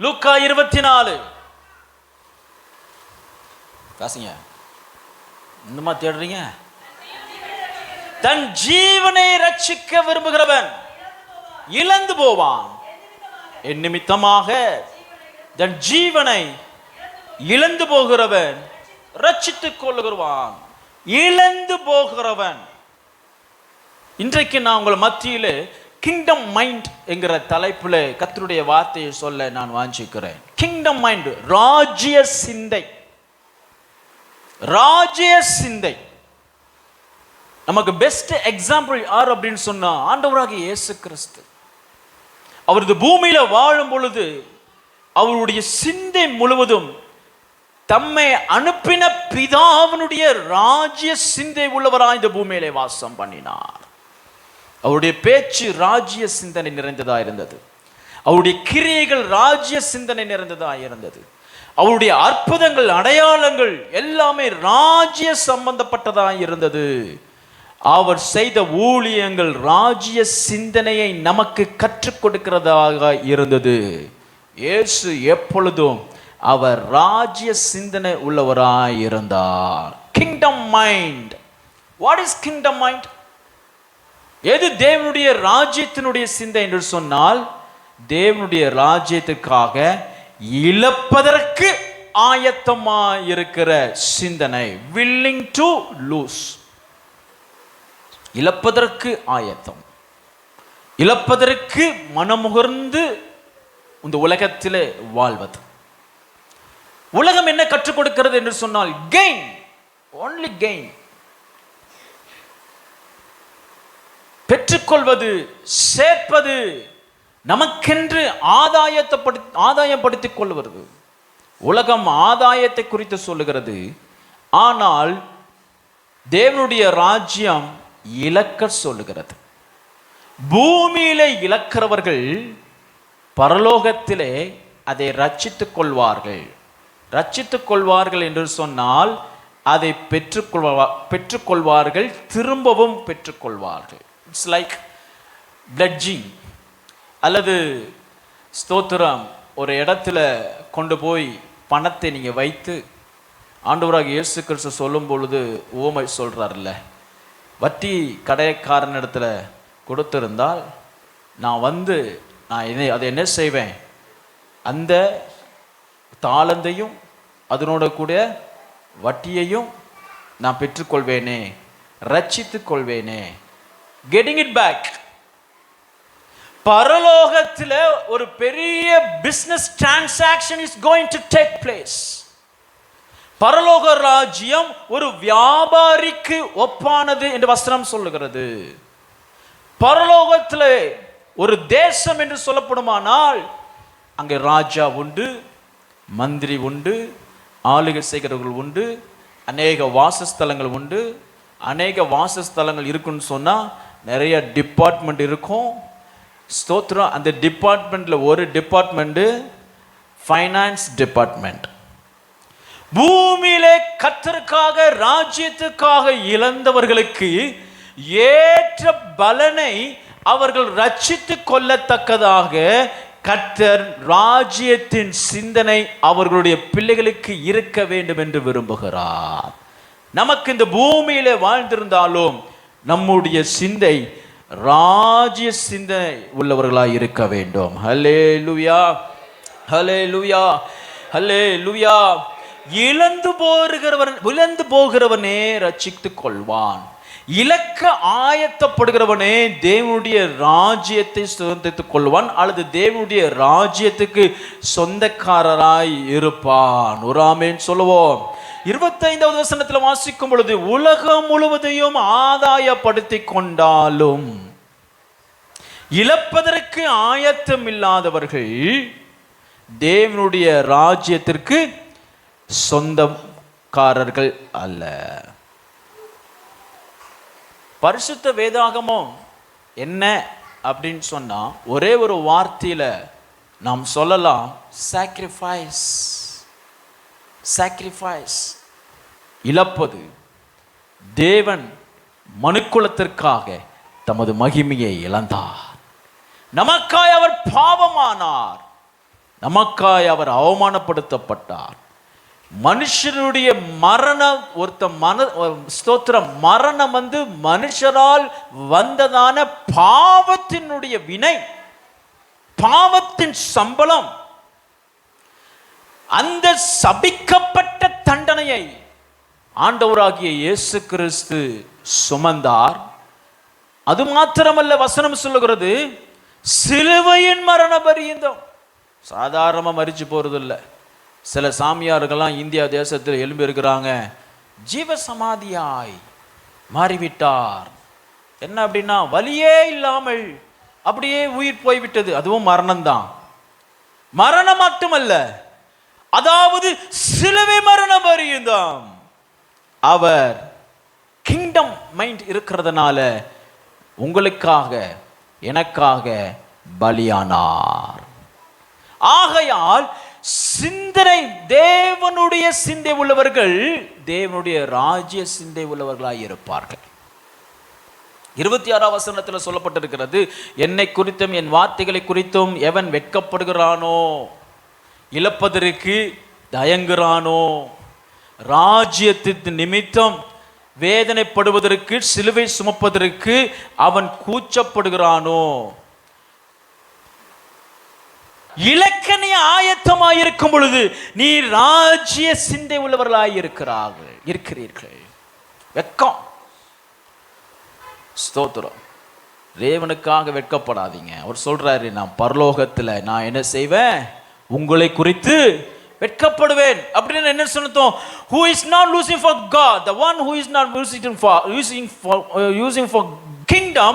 லூக்கா 24 வாசிங்க. இன்னுமா தேடுறீங்க? தன் ஜீவனை ரட்சிக்க விரும்புகிறவன் இழந்து போவான், என் நிமித்தமாக தன் ஜீவனை இழந்து போகிறவன் ரட்சித்துக் கொள்ளுகிறான். இழந்து போகிறவன். இன்றைக்கு நான் உங்கள் மத்தியிலே கிங்டம் மைண்ட் என்கிற தலைப்பில் கர்த்தருடைய வார்த்தையை சொல்ல நான் வாஞ்சிக்கிறேன். கிங்டம் மைண்ட், ராஜ்ய சிந்தை. ராஜ்ய சிந்தை. நமக்கு பெஸ்ட் எக்ஸாம்பிள் யார் அப்படின்னு சொன்னா ஆண்டவராகிய இயேசு கிறிஸ்து. அவரது பூமியில வாழும் பொழுது அவருடைய சிந்தை முழுவதும் தம்மை அனுப்பின பிதாவினுடைய ராஜ்ய சிந்தை உள்ளவராய் இந்த பூமியிலே வாசம் பண்ணினார். அவருடைய பேச்சு ராஜ்ய சிந்தனை நிறைந்ததா இருந்தது. அவருடைய கிரியைகள் ராஜ்ய சிந்தனை நிறைந்ததா இருந்தது. அவருடைய அற்புதங்கள், அடையாளங்கள் எல்லாமே ராஜ்ய சம்பந்தப்பட்டதா இருந்தது. அவர் செய்த ஊழியங்கள் ராஜ்ய சிந்தனையை நமக்கு கற்றுக் கொடுக்கிறதாக இருந்தது. இயேசு எப்பொழுதும் அவர் ராஜ்ய சிந்தனை உள்ளவராய் இருந்தார். Kingdom mind. What is kingdom mind? எது தேவனுடைய ராஜ்யத்தினுடைய சிந்தை என்று சொன்னால், தேவனுடைய ராஜ்யத்திற்காக இழப்பதற்கு ஆயத்தமாய் இருக்கிற சிந்தனை. willing to lose. இழப்பதற்கு ஆயத்தம், இழப்பதற்கு மனமுகர்ந்து இந்த உலகத்திலே வாழ்வது. உலகம் என்ன கற்றுக் கொடுக்கிறது என்று சொன்னால் கெயின், only கெயின். பெற்றுக்கொள்வது, சேர்ப்பது, நமக்கென்று ஆதாயப்படுத்திக் கொள்வது. உலகம் ஆதாயத்தை குறித்து சொல்லுகிறது. ஆனால் தேவனுடைய ராஜ்யம் இழக்க சொல்லுகிறது. பூமியிலே இழக்கிறவர்கள் பரலோகத்திலே அதை ரட்சித்துக் கொள்வார்கள். ரட்சித்துக் கொள்வார்கள் என்று சொன்னால் அதை பெற்றுக்கொள்வார்கள், திரும்பவும் பெற்றுக்கொள்வார்கள். It's like பிளட்ஜிங். அல்லது ஸ்தோத்திரம், ஒரு இடத்துல கொண்டு போய் பணத்தை நீங்கள் வைத்து ஆண்டவராக இயேசு கிறிஸ்து சொல்லும் பொழுது உவமை சொல்கிறார்ல, வட்டி கடைக்காரன் இடத்துல கொடுத்திருந்தால் நான் அதை என்ன செய்வேன், அந்த தாளந்தையும் அதனோட கூட வட்டியையும் நான் பெற்றுக்கொள்வேனே, ரட்சித்துக் கொள்வேனே. Getting it back. பரலோகத்தில் ஒரு பெரிய business transaction is going to take place. பரலோக ராஜ்யம் ஒரு வியாபாரிக்கு ஒப்பானது என்று வசனம் சொல்லுகிறது. பரலோகத்தில் ஒரு தேசம் என்று சொல்லப்படுமானால் அங்கே ராஜா உண்டு, மந்திரி உண்டு, ஆளுகை செய்கிறவர்கள் உண்டு, அநேக வாசஸ்தலங்கள் உண்டு. அநேக வாசஸ்தலங்கள் இருக்குன்னு சொன்னால் நிறைய டிபார்ட்மெண்ட் இருக்கும். ஸ்தோத்திரம். அந்த டிபார்ட்மெண்ட்ல ஒரு டிபார்ட்மெண்ட் ஃபைனான்ஸ் டிபார்ட்மெண்ட். பூமியிலே கர்த்தருக்காக ராஜ்யத்துக்காக இழந்தவர்களுக்கு ஏற்ற பலனை அவர்கள் ரட்சித்துக் கொள்ளத்தக்கதாக கர்த்தர் ராஜ்யத்தின் சிந்தனை அவர்களுடைய பிள்ளைகளுக்கு இருக்க வேண்டும் என்று விரும்புகிறார். நமக்கு இந்த பூமியிலே வாழ்ந்திருந்தாலும் நம்முடைய சிந்தை ராஜ்ய சிந்தனை உள்ளவர்களாய் இருக்க வேண்டும். ஹல்லேலூயா, ஹல்லேலூயா, ஹல்லேலூயா. இழந்து போகிறவனே ரட்சித்துக் கொள்வான். இலக்க ஆயத்தப்படுகிறவனே தேவனுடைய ராஜ்யத்தை சுதந்திரித்துக் கொள்வான், அல்லது தேவனுடைய ராஜ்யத்துக்கு சொந்தக்காரராய் இருப்பான். ஒரு ஆமென் சொல்லுவோம். 25வது வசனத்தில் வாசிக்கும் பொழுது, உலகம் முழுவதையும் ஆதாயப்படுத்தி கொண்டாலும் இழப்பதற்கு ஆயத்தம் இல்லாதவர்கள் தேவனுடைய ராஜ்யத்திற்கு சொந்தக்காரர்கள் அல்ல. பரிசுத்த வேதாகமம் என்ன அப்படின்னு சொன்னா ஒரே ஒரு வார்த்தையில நாம் சொல்லலாம், சாக்ரிஃபைஸ். சாக்ரிஃபைஸ், இழப்பது. தேவன் மனுக்குலத்திற்காக தமது மகிமையை இழந்தார். நமக்காய் அவர் பாவமானார். நமக்காய் அவர் அவமானப்படுத்தப்பட்டார். மனுஷனுடைய மரணம், ஸ்தோத்திரம், மரணம் மனுஷரால் வந்ததான பாவத்தினுடைய வினை, பாவத்தின் சம்பளம், அந்த சபிக்கப்பட்ட தண்டனையை ஆண்டவராகிய இயேசு கிறிஸ்து சுமந்தார். அது மாத்திரமல்ல, வசனம் சொல்லுகிறது சிலுவையின் மரண பரியந்தம். சாதாரணமா மரிச்சு போறது இல்லை. சில சாமியார்கள்லாம் இந்தியா தேசத்தில் எழும்பி இருக்கிறாங்க, ஜீவ சமாதியாய் மாறிவிட்டார். என்ன அப்படின்னா, வலியே இல்லாமல் அப்படியே உயிர் போய்விட்டது. அதுவும் மரணம்தான். மரணம் மட்டுமல்ல, அதாவது சிலுவை மரண பரியந்தம் அவர் கிங்டம் மைண்ட் இருக்கிறதுனால உங்களுக்காக எனக்காக பலியானார். ஆகையால் சிந்தனை, தேவனுடைய சிந்தை உள்ளவர்கள் தேவனுடைய ராஜ்ய சிந்தை உள்ளவர்களாய் இருப்பார்கள். 26ஆம் வசனத்தில் சொல்லப்பட்டிருக்கிறது, என்னை குறித்தும் என் வார்த்தைகளை குறித்தும் எவன் வெட்கப்படுகிறானோ, இழப்பதற்கு தயங்குறானோ, ராஜ்யத்தின் நிமித்தம் வேதனைப்படுவதற்கு, சிலுவை சுமப்பதற்கு அவன் கூச்சப்படுகிறானோ, இலக்கணி ஆயத்தமாயிருக்கும் பொழுது நீ ராஜ்ய சிந்தை உள்ளவர்களாய் இருக்கிறீர்கள். வெட்கம், ஸ்தோத்திரம். தேவனுக்காக வெட்கப்படாதீங்க. அவர் சொல்றாரு, நான் பரலோகத்தில் நான் என்ன செய்வேன், உங்களை குறித்து வெட்கப்படுவேன். அப்படின்னு என்ன சொன்னோம்? who is not losing for God, the one who is not using for kingdom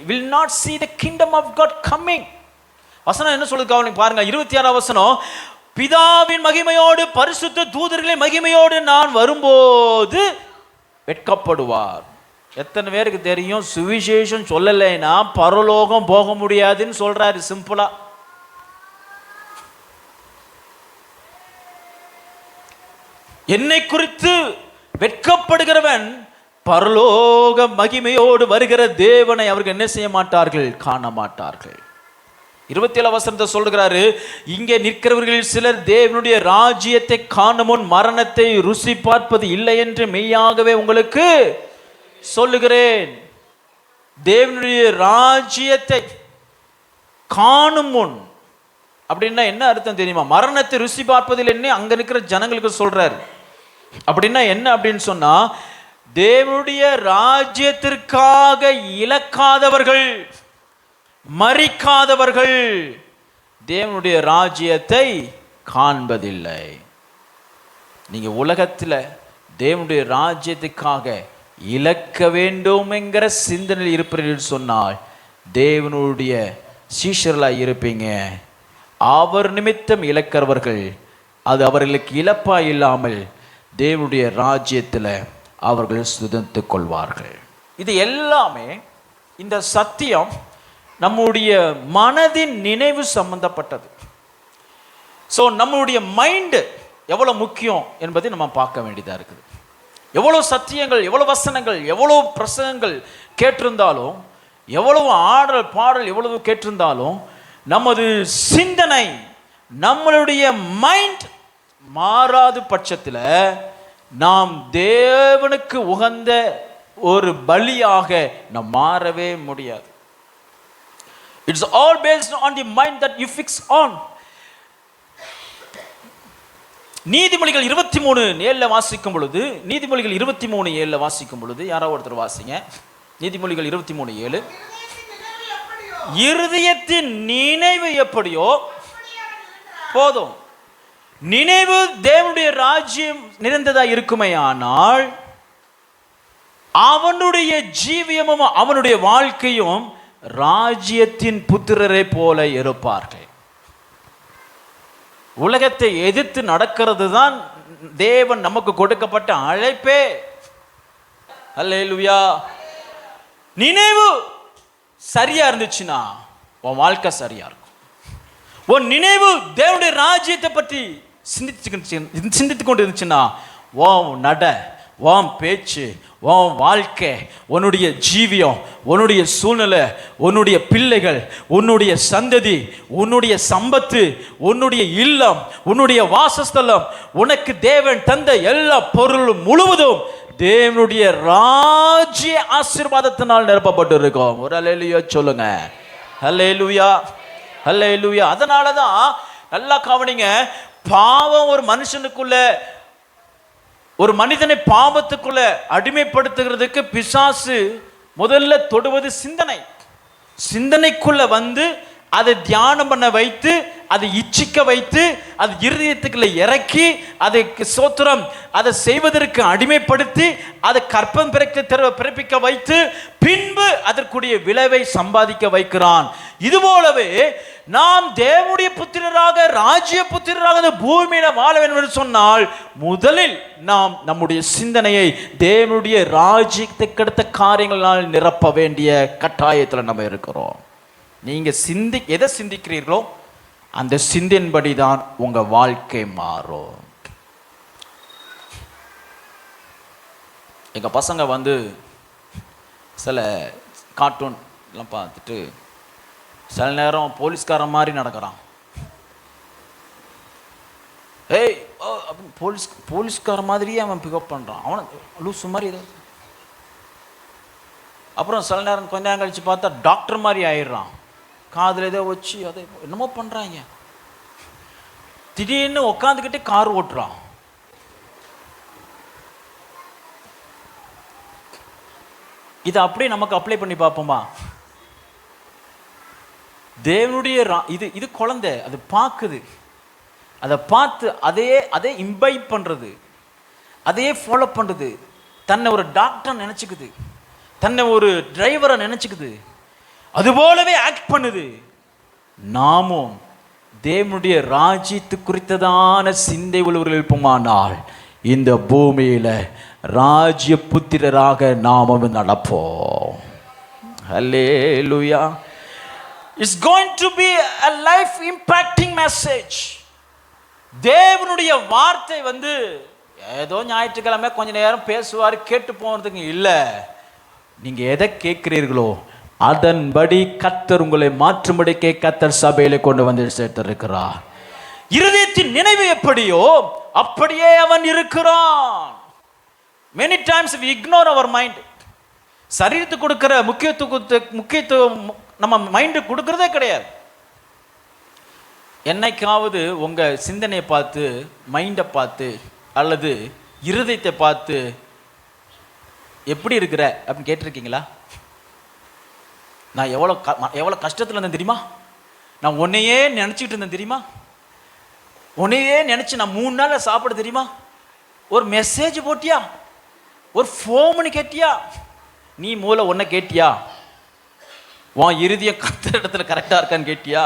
will not see the kingdom of God coming. வசனம் என்ன சொல்லுது கவனிங்க பாருங்க. 26ஆம் வசனம், பிதாவின் மகிமையோடு பரிசுத்த தூதர்களின் மகிமையோடு நான் வரும்போது வெட்கப்படுவார். எத்தனை பேருக்கு தெரியும், சுவிசேஷம் சொல்லலைன்னா பரலோகம் போக முடியாதுன்னு சொல்றாரு சிம்பிளா. என்னை குறித்து வெட்கப்படுகிறவன் பரலோக மகிமையோடு வருகிற தேவனை அவர்கள் என்ன செய்ய மாட்டார்கள், காண மாட்டார்கள். 27ஆம் வசனத்தை சொல்கிறாரு, இங்கே நிற்கிறவர்களில் சிலர் தேவனுடைய ராஜ்யத்தை காணும் முன் மரணத்தை ருசி பார்ப்பது இல்லை என்று மெய்யாகவே உங்களுக்கு சொல்லுகிறேன். தேவனுடைய ராஜ்யத்தை காணும் முன் அப்படின்னா என்ன அர்த்தம் தெரியுமா? மரணத்தை ருசி பார்ப்பதில் என்ன அங்க இருக்கிற ஜனங்களுக்கு சொல்றாரு. அப்படின்னா என்ன அப்படின்னு சொன்னா, தேவனுடைய ராஜ்யத்திற்காக இழக்காதவர்கள், மரிக்காதவர்கள் தேவனுடைய ராஜ்யத்தை காண்பதில்லை. நீங்க உலகத்தில் தேவனுடைய ராஜ்யத்துக்காக இழக்க வேண்டும் என்கிற சிந்தனையில் இருப்பீர்கள் சொன்னால் தேவனுடைய சீஷர்களாய் இருப்பீங்க. அவர் நிமித்தம் இழக்கிறவர்கள் அது அவர்களுக்கு இழப்பா இல்லாமல் தேவனுடைய ராஜ்யத்தில் அவர்கள் சுதந்தித்துக் கொள்வார்கள். இது எல்லாமே, இந்த சத்தியம் நம்முடைய மனதின் நினைவு சம்பந்தப்பட்டது. ஸோ நம்முடைய மைண்டு எவ்வளோ முக்கியம் என்பதை நம்ம பார்க்க வேண்டியதாக இருக்குது. எவ்வளோ சத்தியங்கள், எவ்வளோ வசனங்கள், எவ்வளோ பிரசங்கங்கள் கேட்டிருந்தாலும், எவ்வளவு ஆடல் பாடல் எவ்வளவு கேட்டிருந்தாலும், நமது சிந்தனை, நம்மளுடைய மைண்ட் மாறாத பட்சத்தில் நாம் தேவனுக்கு உகந்த ஒரு பலியாக நாம் மாறவே முடியாது. It's all based on the mind that you fix on. நீதிமொழிகள் 23:7 வாசிக்கும் பொழுது, நீதிமொழிகள் 23:7 வாசிக்கும் பொழுது, யாராவது ஒருத்தர் வாசிங்க. நீதிமொழிகள் 23:7. இருதயத்தின் நினைவு எப்படியோ போதும். நினைவு தேவனுடைய ராஜ்யம் நிறைந்ததா இருக்குமே, ஆனால் அவனுடைய ஜீவியமும் அவனுடைய வாழ்க்கையும் ராஜ்யத்தின் புத்திரரை போல இருப்பார்கள். உலகத்தை எதிர்த்து நடக்கிறது தான் தேவன் நமக்கு கொடுக்கப்பட்ட அழைப்பே. அல்லேலூயா. நினைவு சரியா இருந்துச்சுன்னா உன் வாழ்க்கை சரியா இருக்கும். உன் நினைவு தேவனுடைய ராஜ்யத்தை பற்றி சிந்தித்து கொண்டு இருந்துச்சுன்னா உன் நட, உன் பேச்சு, உன் வாழ்க்கை, உன்னுடைய ஜீவியம், உன்னுடைய சூழ்நிலை, உன்னுடைய பிள்ளைகள், உன்னுடைய சந்ததி, உன்னுடைய சம்பத்து, உன்னுடைய இல்லம், உன்னுடைய வாசஸ்தலம், உனக்கு தேவன் தந்த எல்லா பொருளும் முழுவதும் தேவனுடைய ராஜ்ய ஆசீர்வாதத்தினால் நிரப்பப்பட்டு இருக்கும். ஒரு அல்லேலூயா சொல்லுங்க. அல்லேலூயா, அல்லேலூயா. அதனால தான் நல்லா கவனிங்க, பாவம் ஒரு மனுஷனுக்குள்ள, ஒரு மனிதனை பாவத்துக்குள்ள அடிமைப்படுத்துகிறதுக்கு பிசாசு முதல்ல தொடுவது சிந்தனை. சிந்தனைக்குள்ள வந்து அதை தியானம் பண்ண வைத்து, அதை இச்சிக்க வைத்து, அது இருதயத்துக்குள்ள இறக்கி, அதை சோத்திரம் அதை செய்வதற்கு அடிமைப்படுத்தி, அதை கற்பம் பிறப்பிக்க வைத்து, பின்பு அதற்குரிய விளைவை சம்பாதிக்க வைக்கிறான். இதுபோலவே நாம் தேவனுடைய புத்திரராக, ராஜ்ய புத்திரராக இந்த பூமியில வாழ வேண்டும் என்று சொன்னால், முதலில் நாம் நம்முடைய சிந்தனையை தேவனுடைய ராஜ்யத்துக்கு அடுத்த காரியங்களால் நிரப்ப வேண்டிய கட்டாயத்தில் நம்ம இருக்கிறோம். நீங்க எதை சிந்திக்கிறீர்களோ அந்த சிந்தின்படி தான் உங்க வாழ்க்கை மாறும். எங்க பசங்க வந்து சில கார்ட்டூன் எல்லாம் பார்த்துட்டு சில நேரம் போலீஸ்காரன் மாதிரி நடக்கிறான். ஏய் போலீஸ்கார மாதிரியே அவன் பிக்கப் பண்றான். அவனை லூசு மாதிரி ஏதாவது. அப்புறம் சில நேரம் கொஞ்ச நேரம் கழிச்சு பார்த்தா டாக்டர் மாதிரி ஆயிடுறான். காதில் ஏதோ வச்சு அதை என்னமோ பண்ணுறாங்க. திடீர்னு உட்காந்துக்கிட்டே கார் ஓட்டுறான். இதை அப்படியே நமக்கு அப்ளை பண்ணி பார்ப்போமா? தேவனுடைய இது குழந்தை, அது பார்க்குது, அதை பார்த்து அதே இம்பைப் பண்ணுறது, அதையே ஃபாலோ பண்ணுறது. தன்னை ஒரு டாக்டர் நினச்சிக்குது, தன்னை ஒரு டிரைவரை நினச்சிக்குது, அதுபோலவே ஆக்ட் பண்ணுது. நாமும் தேவனுடைய ராஜ்யத்து குறித்ததான சிந்தை உள்ளவர்கள் இருப்போமானால் இந்த பூமியில ராஜ்ய புத்திரராக நாமும் நடப்போம். ஹல்லேலூயா. It's going to be a life impacting message. தேவனுடைய வார்த்தை வந்து ஏதோ ஞாயிற்றுக்கிழமை கொஞ்ச நேரம் பேசுவார், கேட்டு போகிறதுக்கு இல்லை. நீங்க எதை கேட்கிறீர்களோ அதன்படி கர்த்தர் உங்களை மாற்றும்படிக்கே கர்த்தர் சபையில கொண்டு வந்து சேர்த்திருக்கிறார். இருதயத்தின் நினைவு எப்படியோ அப்படியே அவன் இருக்கிறான். Many times we ignore our mind. சரீரத்துக்கு கொடுக்கிற முக்கியத்துவம் நம்ம மைண்டு கொடுக்கறதே கிடையாது. என்னைக்காவது உங்க சிந்தனையை பார்த்து, மைண்டை பார்த்து, அல்லது இருதயத்தை பார்த்து எப்படி இருக்கிற அப்படின்னு கேட்டிருக்கீங்களா? நான் எவ்வளோ கஷ்டத்தில் இருந்தேன் தெரியுமா? நான் உன்னையே நினச்சிக்கிட்டு இருந்தேன் தெரியுமா? உன்னையே நினச்சி நான் 3 நாளில் சாப்பிட தெரியுமா? ஒரு மெசேஜ் போட்டியா? ஒரு ஃபோன் பண்ணி கேட்டியா? நீ மூல ஒன்றை கேட்டியா? உன் இறுதிய கத்துற இடத்துல கரெக்டாக இருக்கான்னு கேட்டியா?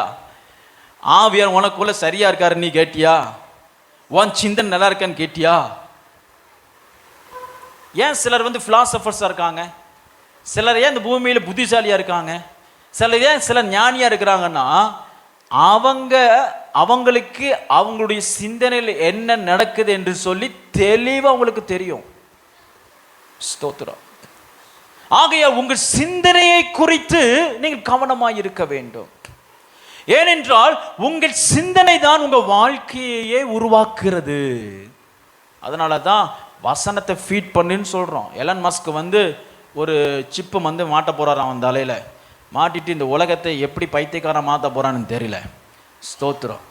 ஆவியார் உனக்குள்ள சரியா இருக்காரு நீ கேட்டியா? உன் சிந்தனை நல்லா இருக்கான்னு கேட்டியா? ஏன் சிலர் வந்து பிலாசபர்ஸாக இருக்காங்க, சிலர் ஏன் இந்த பூமியில் புத்திசாலியாக இருக்காங்க, சிலர் ஞானியாக இருக்கிறாங்கன்னா அவங்களுக்கு அவங்களுடைய சிந்தனையில் என்ன நடக்குது என்று சொல்லி தெளிவாக அவங்களுக்கு தெரியும். ஸ்தோத்திரம். ஆகையால் உங்கள் சிந்தனையை குறித்து நீங்கள் கவனமாக இருக்க வேண்டும். ஏனென்றால் உங்கள் சிந்தனை தான் உங்கள் வாழ்க்கையே உருவாக்குறது. அதனால தான் வசனத்தை ஃபீட் பண்ணுன்னு சொல்கிறோம். எலன் மஸ்க் வந்து ஒரு சிப்பு வந்து மாட்ட போகிறாராம் அவன் தலையில். மாட்டிட்டு இந்த உலகத்தை எப்படி பைத்தியக்காரன் மாற்ற போகிறான்னு தெரியல. ஸ்தோத்திரம்.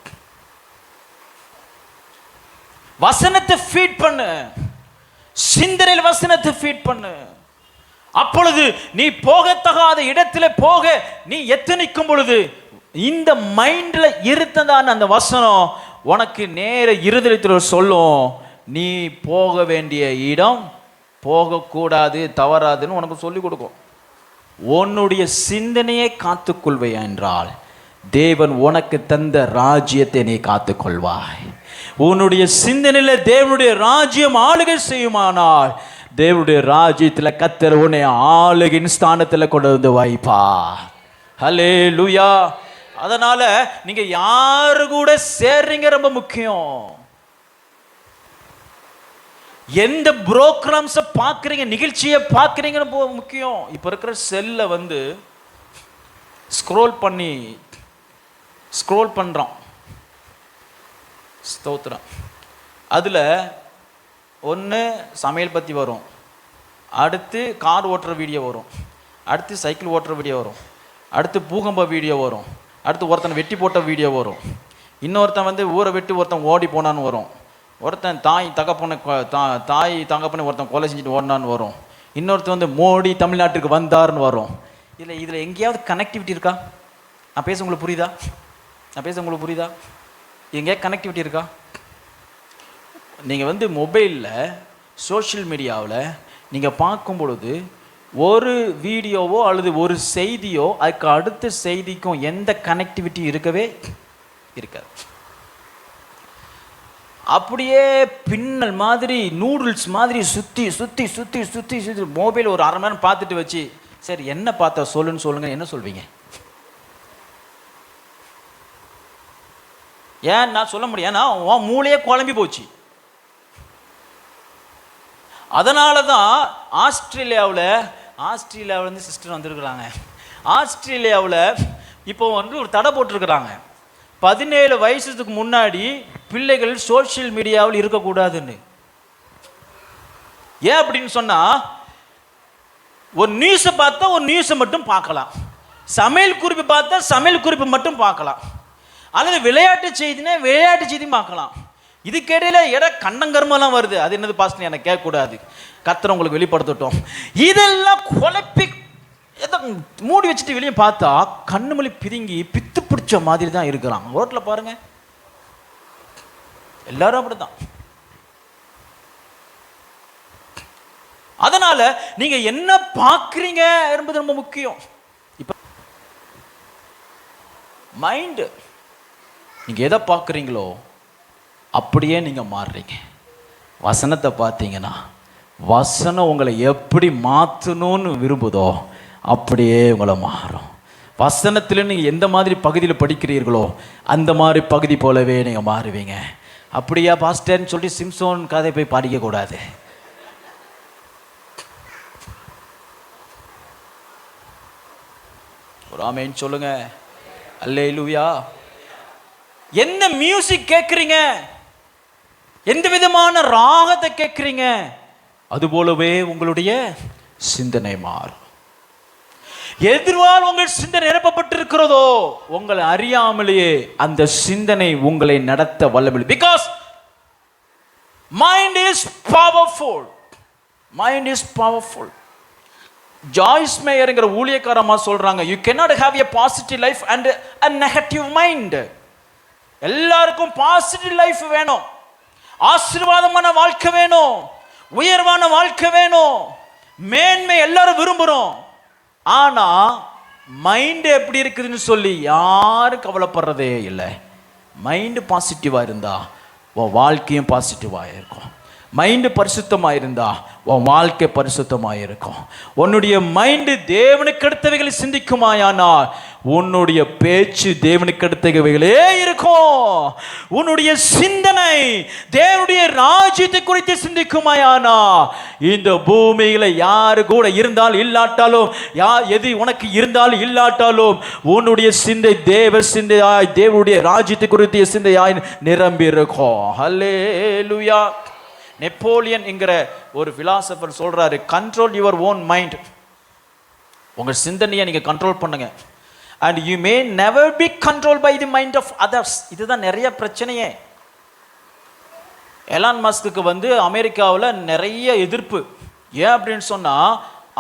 வசனத்தை ஃபீட் பண்ணு, சிந்தனையில் வசனத்தை ஃபீட் பண்ணு. அப்பொழுது நீ போகத்தகாத இடத்துல போக நீ எத்தனிக்கும் பொழுது இந்த மைண்ட்ல இருந்ததான அந்த வசனம் உனக்கு நேர இருதயத்தில் சொல்லும், நீ போக வேண்டிய இடம் போகக்கூடாது, தவறாதுன்னு உனக்கு சொல்லிக் கொடுக்கும். உன்னுடைய சிந்தனையை காத்துக்கொள்வை என்றால் தேவன் உனக்கு தந்த ராஜ்யத்தை நீ காத்துக்கொள்வாய். உன்னுடைய சிந்தனையில தேவனுடைய ராஜ்யம் ஆளுகை செய்யுமானால் தேவனுடைய ராஜ்யத்தில் கர்த்தர் உன்னை ஆளுகின் ஸ்தானத்தில் கொண்டு வந்து வைப்பார். ஹல்லேலூயா. அதனால நீங்க யாரு கூட சேர்றீங்க ரொம்ப முக்கியம். எந்த ப்ரோக்ராம்ஸை பார்க்குறீங்க, நிகழ்ச்சியை பார்க்குறீங்கன்னு முக்கியம். இப்போ இருக்கிற செல்லை வந்து ஸ்க்ரோல் பண்ணுறோம். ஸ்தோத்திரம். அதில் ஒன்று சமையல் பற்றி வரும், அடுத்து கார் ஓட்டுற வீடியோ வரும், அடுத்து சைக்கிள் ஓட்டுற வீடியோ வரும், அடுத்து பூகம்ப வீடியோ வரும், அடுத்து ஒருத்தன் வெட்டி போட்ட வீடியோ வரும், இன்னொருத்தன் வந்து ஊரை விட்டு ஒருத்தன் ஓடி போனான்னு வரும், ஒருத்தன் தாய் தகப்பனை ஒருத்தன் கொலை செஞ்சுட்டு ஓடினான்னு வரும், இன்னொருத்தன் வந்து மோடி தமிழ்நாட்டுக்கு வந்தார்னு வரும். இதில் எங்கேயாவது கனெக்டிவிட்டி இருக்கா? நான் பேச உங்களுக்கு புரியுதா? எங்கேயாவது கனெக்டிவிட்டி இருக்கா? நீங்கள் வந்து மொபைலில் சோஷியல் மீடியாவில் நீங்கள் பார்க்கும் பொழுது ஒரு வீடியோவோ அல்லது ஒரு செய்தியோ அதுக்கு அடுத்த செய்திக்கும் எந்த கனெக்டிவிட்டி இருக்கவே இருக்காது. அப்படியே பின்னல் மாதிரி நூடுல்ஸ் மாதிரி சுற்றி சுற்றி சுற்றி சுற்றி சுற்றி மொபைல் ஒரு 1/2 மணி நேரம் பார்த்துட்டு வச்சு, சரி என்ன பார்த்தா சொல்லுங்க, என்ன சொல்வீங்க? ஏன் நான் சொல்ல முடியும், ஏன்னா உன் மூளையே குழம்பி போச்சு. அதனால தான் ஆஸ்திரேலியாவிலேருந்து சிஸ்டர் வந்திருக்கிறாங்க. ஆஸ்திரேலியாவில் இப்போ வந்து ஒரு தடை போட்டிருக்கிறாங்க, 17 வயசுக்கு முன்னாடி பிள்ளைகள் சோஷியல் மீடியாவில் இருக்கக்கூடாதுன்னு. ஏன் அப்படின்னு சொன்னால், ஒரு நியூஸை பார்த்தா ஒரு நியூஸை மட்டும் பார்க்கலாம், சமையல் குறிப்பு பார்த்தா சமையல் குறிப்பு மட்டும் பார்க்கலாம், அல்லது விளையாட்டு செய்தினா விளையாட்டு செய்தியும் பார்க்கலாம். இதுக்கிடையில கண்ணங்கர்மெல்லாம் வருது, அது என்னது பாஸ்டர் எனக்கு கேட்கக்கூடாது, கர்த்தர் உங்களுக்கு வெளிப்படுத்தட்டும். இதெல்லாம் குழப்பி மூடி வச்சுட்டு வெளியே பார்த்தா கண்ணுமொழி பிதுங்கி பித்து பிடிச்ச மாதிரி தான் இருக்கிறான். ரோட்டில் பாருங்க, எல்லாரும் அப்படிதான். அதனால நீங்க என்ன பார்க்குறீங்க என்பது ரொம்ப முக்கியம். இப்ப மைண்ட், நீங்க எதை பார்க்குறீங்களோ அப்படியே நீங்க மாறுறீங்க. வசனத்தை பார்த்தீங்கன்னா வசனம் உங்களை எப்படி மாற்றணும்னு விரும்புதோ அப்படியே உங்களை மாறும். வசனத்தில் நீங்கள் எந்த மாதிரி பகுதியில் படிக்கிறீர்களோ அந்த மாதிரி பகுதி போலவே நீங்கள் மாறுவீங்க. அப்படியா பாஸ்டர்ன்னு சொல்லி சிம்சோன் கதை போய் படிக்க கூடாது. ஒரு ஆமென் சொல்லுங்க. அல்லேலூயா. என்ன மியூசிக் கேட்குறீங்க, எந்த விதமான ராகத்தை கேட்குறீங்க, அதுபோலவே உங்களுடைய சிந்தனை மாறும். எதிர்வால் உங்கள் சிந்தனை நிரப்பப்பட்டிருக்கிறதோ உங்களை அறியாமலேயே அந்த சிந்தனை உங்களை நடத்த வல்லமில்லை. Because mind is powerful. Joyce மேயர்ங்கிற ஊழியக்காரமா சொல்றாங்க, you cannot have a positive life and a negative mind. எல்லாருக்கும் பாசிட்டிவ் லைஃப் வேணும், ஆசீர்வாதமான வாழ்க்கை வேணும், உயர்வான வாழ்க்கை வேணும், மேன்மை எல்லாரும் விரும்புகிறோம். ஆனா மைண்ட் எப்படி இருக்குதுன்னு சொல்லி யாரும் கவலைப்படுறதே இல்லை. மைண்டு பாசிட்டிவா இருந்தா உன் வாழ்க்கையும் பாசிட்டிவா இருக்கும். மைண்டு பரிசுத்தமாக இருந்தா உன் வாழ்க்கை பரிசுத்தமாக இருக்கும். உன்னுடைய மைண்டு தேவனுக்கு அடுத்தவைகளை சிந்திக்குமாயானால் உன்னுடைய பேச்சு தேவனுக்கு அடுத்தவைகளே இருக்கும். உன்னுடைய சிந்தனை தேவனுடைய ராஜ்யத்தை குறித்து சிந்திக்குமாயானா இந்த பூமியில யாரு கூட இருந்தாலும் இல்லாட்டாலும், எது உனக்கு இருந்தாலும் இல்லாட்டாலும் உன்னுடைய சிந்தை தேவ சிந்தையாய் தேவனுடைய ராஜ்யத்தை குறித்த சிந்தையாய் நிரம்பி இருக்கும். ஹல்லேலூயா. நெப்போலியன் என்கிற ஒரு பிலாசபர் சொல்றாரு, கண்ட்ரோல் யுவர் ஓன் மைண்ட். உங்க சிந்தனையை நீங்க கண்ட்ரோல் பண்ணுங்க. And you may never be control by the mind of others. இதுதான் நிறைய பிரச்சனையே. எலான் மஸ்க்கு வந்து அமெரிக்காவில் நிறைய எதிர்ப்பு. ஏன் அப்படின்னு சொன்னா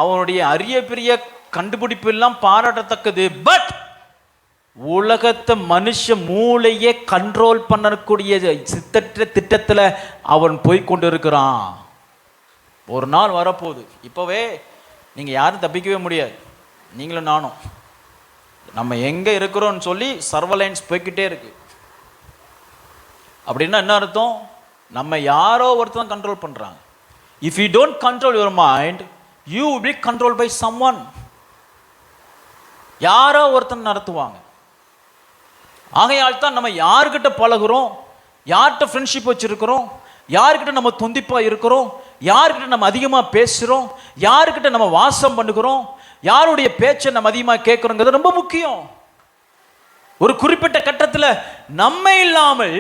அவனுடைய அரிய பெரிய கண்டுபிடிப்பு எல்லாம் பாராட்டத்தக்கது. பட் உலகத்தை மனுஷ மூளையே கண்ட்ரோல் பண்ணக்கூடிய சித்தற்ற திட்டத்தில் அவன் போய்கொண்டு இருக்கிறான். ஒரு நாள் வரப்போகுது, இப்போவே நீங்கள் யாரும் தப்பிக்கவே முடியாது. நீங்களும் நானும் நம்ம எங்கே இருக்கிறோன்னு சொல்லி சர்வலைன்ஸ் போய்கிட்டே இருக்கு. அப்படின்னா என்ன அர்த்தம்? நம்ம யாரோ ஒருத்தர் கண்ட்ரோல் பண்ணுறாங்க. If you don't control your mind you will be control by someone. யாரோ ஒருத்தன் நடத்துவாங்க. ஆகையால் தான் நம்ம யார்கிட்ட பழகுறோம், யார்கிட்ட ஃப்ரெண்ட்ஷிப் வச்சுருக்கிறோம், யாருக்கிட்ட நம்ம தொந்திப்பா இருக்கிறோம், யாருக்கிட்ட நம்ம அதிகமா பேசுறோம், யாருக்கிட்ட நம்ம வாசம் பண்ணுகிறோம், யாருடைய பேச்சை நம்ம அதிகமா கேட்கிறோங்கிறது ரொம்ப முக்கியம். ஒரு குறிப்பிட்ட கட்டத்தில் நம்ம இல்லாமல்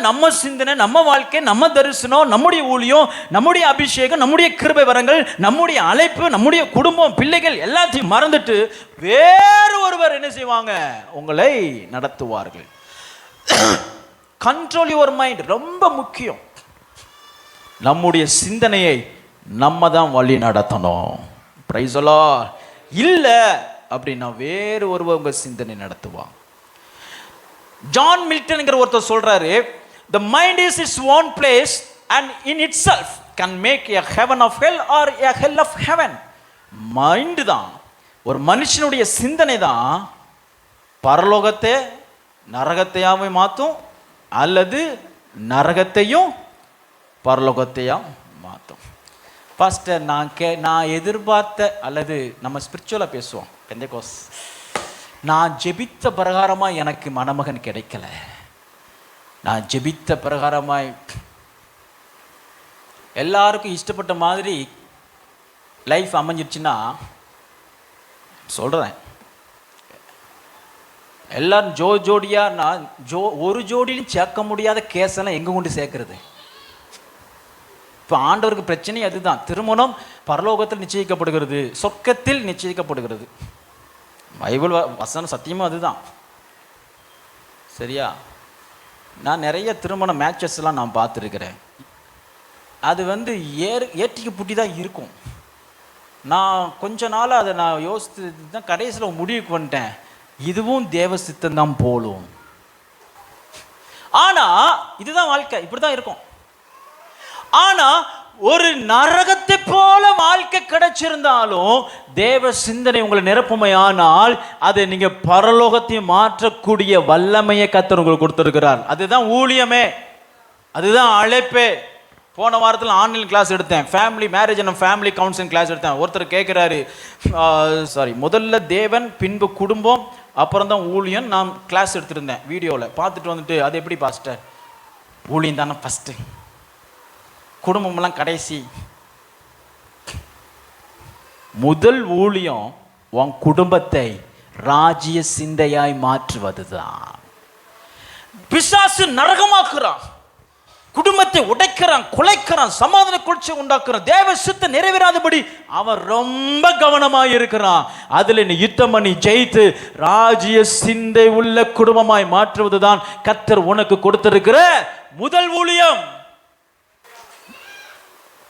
நம்ம சிந்தனை, நம்ம வாழ்க்கை, நம்ம தரிசனம், நம்முடைய ஊழியம், நம்முடைய அபிஷேகம், நம்முடைய கிருபை வரங்கள், நம்முடைய அழைப்பு, நம்முடைய குடும்பம், பிள்ளைகள் எல்லாத்தையும் மறந்துட்டு வேறு ஒருவர் என்ன செய்வாங்க? உங்களை நடத்துவார்கள். கண்ட்ரோல் யுவர் மைண்ட் ரொம்ப முக்கியம். நம்முடைய சிந்தனையை நம்ம தான் வழி நடத்தணும். Price the Lord. இல்லை அப்படின்னா வேறு ஒருவர் உங்க சிந்தனை நடத்துவாங்க. ஜான் மில்டன்ங்கிற ஒருத்தர் சொல்றாரு, the mind is its own place and in itself can make a heaven of hell or a hell of heaven. Mind தான், ஒரு மனுஷனுடைய சிந்தனை தான் பரலோகத்தை நரகத்தையாவே மாற்றும் அல்லது நரகத்தையும் பரலோகத்தையும் மாற்றும். பாஸ்டர், நான் எதிர்பார்த்த, அல்லது நம்ம ஸ்பிரிச்சுவலாக பேசுவோம், பெந்தேகோஸ், நான் ஜெபித்த பிரகாரமாக எனக்கு மணமகன் கிடைக்கல, நான் ஜெபித்த பிரகாரமாய் எல்லாருக்கும் இஷ்டப்பட்ட மாதிரி லைஃப் அமைஞ்சிருச்சுன்னா சொல்கிறேன், எல்லாரும் ஜோடியாக நான் ஒரு ஜோடியிலும் சேர்க்க முடியாத கேஸெல்லாம் எங்கே கொண்டு சேர்க்கறது? இப்போ ஆண்டவருக்கு பிரச்சனை அதுதான். திருமணம் பரலோகத்தில் நிச்சயிக்கப்படுகிறது, சொர்க்கத்தில் நிச்சயிக்கப்படுகிறது. பைபிள் வசனம் சத்தியமும் அதுதான். சரியா? நான் நிறைய திருமண மேட்சஸ்லாம் நான் பார்த்துருக்கிறேன். அது ஏற்றிக்கு புட்டி தான் இருக்கும். நான் கொஞ்ச நாள் அதை நான் யோசித்து தான் கடைசியில் முடிவுக்கு வந்துட்டேன், இதுவும் தேவ சித்தம் தான் போலும். ஆனால் இதுதான் வாழ்க்கை, இப்படி தான் இருக்கும். ஆனால் ஒரு நரகத்தை போல வாழ்க்கை கிடைச்சிருந்தாலும் தேவ சிந்தனை உங்களை நிரப்புமையானால் அதை நீங்க பரலோகத்தையும் மாற்றக்கூடிய வல்லமையை கர்த்தர் உங்களுக்கு கொடுத்திருக்கிறார். அதுதான் ஊழியமே, அதுதான் அழைப்பே. போன வாரத்தில் ஆன்லைன் கிளாஸ் எடுத்தேன், family marriage and family counselling class எடுத்தேன். ஒருத்தர் கேட்குறாரு, முதல்ல தேவன், பின்பு குடும்பம், அப்புறம் தான் ஊழியம். நான் கிளாஸ் எடுத்துருந்தேன், வீடியோவில் பார்த்துட்டு வந்துட்டு, அது எப்படி பாஸ்டர், ஊழியம் தானே ஃபஸ்ட்டு, குடும்பம்லாம் கடைசி? முதல் ஊழியம் உன் குடும்பத்தை ராஜ்ய சிந்தையாய் மாற்றுவதுதான். பிசாசு நரகமாக்குறான், குடும்பத்தை உடைக்கிறான், குலைக்கிறான், சமாதான கொள்ச்சை உண்டாக்குறான், தேவ சித்தம் நிறைவேறாதபடி அவன் ரொம்ப கவனமாய் இருக்கிறான். அதுல நீ யுத்தம் பண்ணி ஜெயித்து ராஜ்ய சிந்தை உள்ள குடும்பமாய் மாற்றுவதுதான் கர்த்தர் உனக்கு கொடுத்திருக்கிற முதல் ஊழியம்.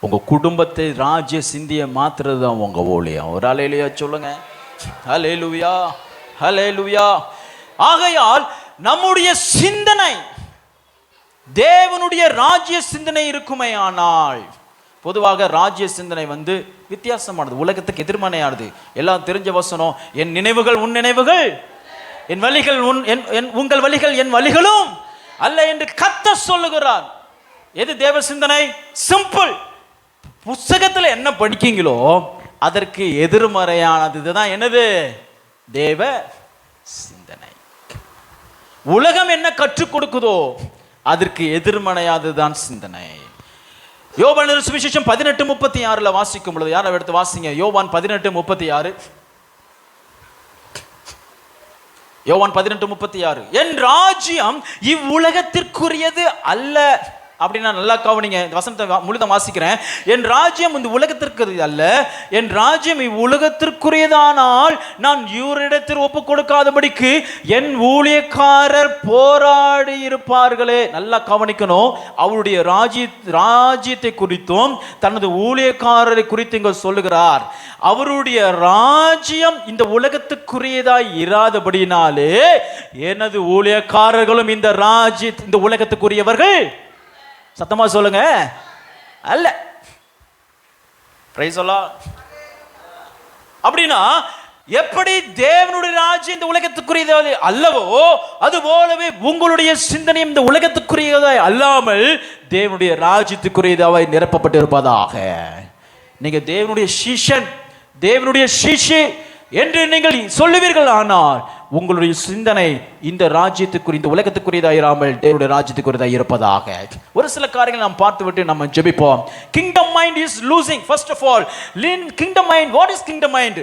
உங்க குடும்பத்தை ராஜ்ய சிந்தியை மாத்துறது தான் உங்க ஊழியம். ஒரு ஹல்லேலூயா சொல்லுங்க. ஹல்லேலூயா, ஹல்லேலூயா. ஆகையால் நம்முடைய சிந்தனை தேவனுடைய ராஜ்ய சிந்தனை இருக்குமே. ஆனால் பொதுவாக ராஜ்ய சிந்தனை வித்தியாசமானது, உலகத்துக்கு எதிர்மனையானது. எல்லாம் தெரிஞ்ச வசனம், என் நினைவுகள் உன் நினைவுகள், என் வழிகள் உங்கள் வழிகள் என் வழிகளும் அல்ல என்று கர்த்தர் சொல்லுகிறார். எது தேவ சிந்தனை? சிம்பிள். புத்தகத்தில் என்ன படிக்கீங்களோ அதற்கு எதிர்மறையானது தான் என்னது? தேவ சிந்தனை. உலகம் என்ன கற்றுக் கொடுக்குதோ அதற்கு எதிர்மறையானதுதான் சிந்தனை. யோவான் சுவிசேஷம் 18:36 வாசிக்கும் பொழுது, யாரை எடுத்து வாசிங்க, யோவான் 18:36. யோவான் 18:36. என் ராஜ்யம் இவ்வுலகத்திற்குரியது அல்ல. அப்படின்னா நல்லா கவனிங்க, வசனத்தை முழுத வாசிக்கிறேன். என் ராஜ்யம் இந்த உலகத்திற்கு அல்ல, என் ராஜ்யம் இவ்வுலகத்திற்குரியதானால் நான் இவரிடத்தில் ஒப்பு கொடுக்காதபடிக்கு என் ஊழியக்காரர் போராடி இருப்பார்களே. நல்லா கவனிக்கணும். அவருடைய ராஜ்யத்தை குறித்தும் தனது ஊழியக்காரரை குறித்து இங்க சொல்லுகிறார். அவருடைய ராஜ்யம் இந்த உலகத்துக்குரியதாய் இராதபடினாலே எனது ஊழியக்காரர்களும் இந்த உலகத்துக்குரியவர்கள். சத்தமா சொல்லுங்க, அல்ல. Price the Lord. அப்படின்னா எப்படி தேவனுடைய ராஜ்யம் இந்த உலகத்துக்குரியது அல்லவோ அது போலவே உங்களுடைய சிந்தனை இந்த உலகத்துக்குரியதாய் அல்லாமல் தேவனுடைய ராஜ்யத்துக்குரியதாய் நிரப்பப்பட்டிருப்பதாக. நீங்க தேவனுடைய சீஷன், தேவனுடைய சீஷி, என்று நீங்கள் சொல்லுவீர்கள். ஆனால் உங்களுடைய சிந்தனை இந்த ராஜ்யத்துக்குரிய, இந்த உலகத்துக்குரியதாயிராமல் தேவனுடைய ராஜ்யத்துக்குரியதாக இருப்பதாக. ஒரு சில காரியங்களை நாம் பார்த்து விட்டு நம்ம ஜெபிப்போம். Kingdom mind is losing. First of all, kingdom mind, what is kingdom mind?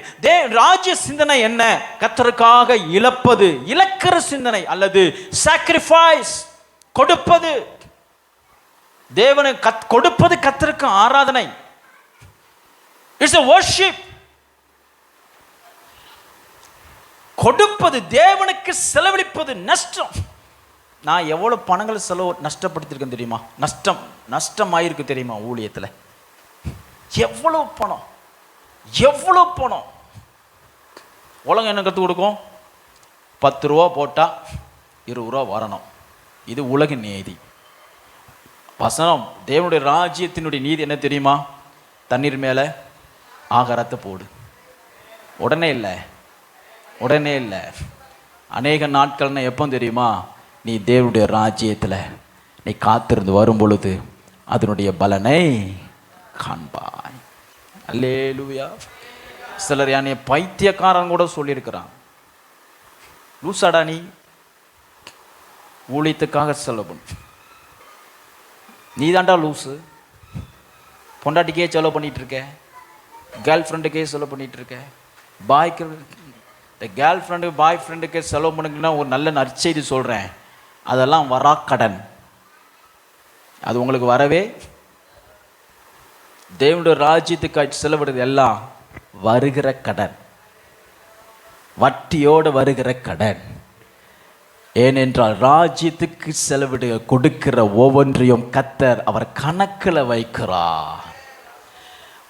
ராஜ்ய சிந்தனை என்ன? கர்த்தருக்காக இழக்கிற சிந்தனை, அல்லது சாக்ரிஃபைஸ், கொடுப்பது. தேவனை கொடுப்பது கர்த்தருக்கு ஆராதனை. It's a worship. கொடுப்பது, தேவனுக்கு செலவழிப்பது நஷ்டம். நான் எவ்வளவு பணங்கள் நஷ்டப்படுத்திருக்கேன் தெரியுமா? நஷ்டமாயிருக்கு தெரியுமா? ஊழியத்தில் எவ்வளவு பணம். உலகம் என்ன கற்றுக் கொடுக்கும்? 10 ரூபா போட்டால் 20 ரூபா வரணும். இது உலக நீதி. வசனம், தேவனுடைய ராஜ்யத்தினுடைய நீதி என்ன தெரியுமா? தண்ணீர் மேலே ஆகாரத்தை போடு. உடனே இல்லை. அநேக நாட்கள்னா எப்போ தெரியுமா? நீ தேவனுடைய ராஜ்யத்தில் நீ காத்திருந்து வரும் பொழுது அதனுடைய பலனை காண்பாய். அல்லேலூயா. சிலர் என்னை பைத்தியக்காரன் கூட சொல்லியிருக்கிறான். லூசாடா நீ, ஊழியத்துக்காக செலவு நீ தாண்டா லூசு. பொண்டாட்டிக்கே செலவு பண்ணிட்டு இருக்க, கேர்ள் ஃப்ரெண்டுக்கே செலவு பண்ணிட்டு இருக்க. இந்த கேர்ள் ஃப்ரெண்டு பாய் ஃப்ரெண்டுக்கே செலவு பண்ணுங்கன்னா ஒரு நல்ல நற்செய்தி சொல்கிறேன். அதெல்லாம் வரா கடன். அது உங்களுக்கு வரவே, தேவனுடைய ராஜ்யத்துக்கு செலவிடுறது எல்லாம் வருகிற கடன், வட்டியோடு வருகிற கடன். ஏனென்றால் ராஜ்யத்துக்கு கொடுக்கிற ஒவ்வொன்றையும் கர்த்தர் அவர் கணக்கில் வைக்கிறார்.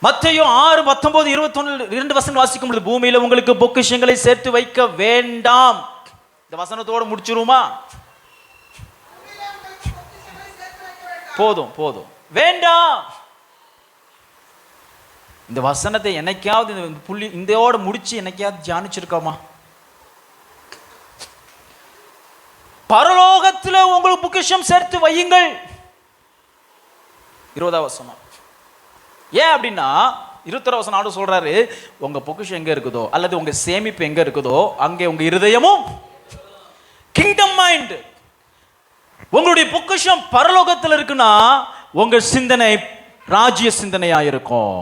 மத்தேயு 6:19-21 வசனம் வாசிக்கும் பொழுது, பூமியில உங்களுக்கு பொக்கிஷங்களை சேர்த்து வைக்க வேண்டாம். இந்த வசனத்தோடு முடிச்சிருமா? போதும், வேண்டாம். இந்த வசனத்தை என்னைக்காவது இந்தோட முடிச்சு என்னைக்காவது தியானிச்சிருக்கோமா? பரலோகத்தில் உங்களுக்கு பொக்கிஷம் சேர்த்து வையுங்கள். 20வது வசனம். ஏன் அப்படின்னா 21வது வசனம் ஆண்டு சொல்றாரு, உங்க பொக்கிஷம் எங்க இருக்குதோ அல்லது உங்க சேமிப்பு எங்க இருக்குதோ அங்கே உங்க இருதயமும். Kingdom mind. உங்களுடைய பொக்கிஷம் பரலோகத்தில் இருக்குன்னா உங்க சிந்தனை ராஜ்ய சிந்தனையா இருக்கும்.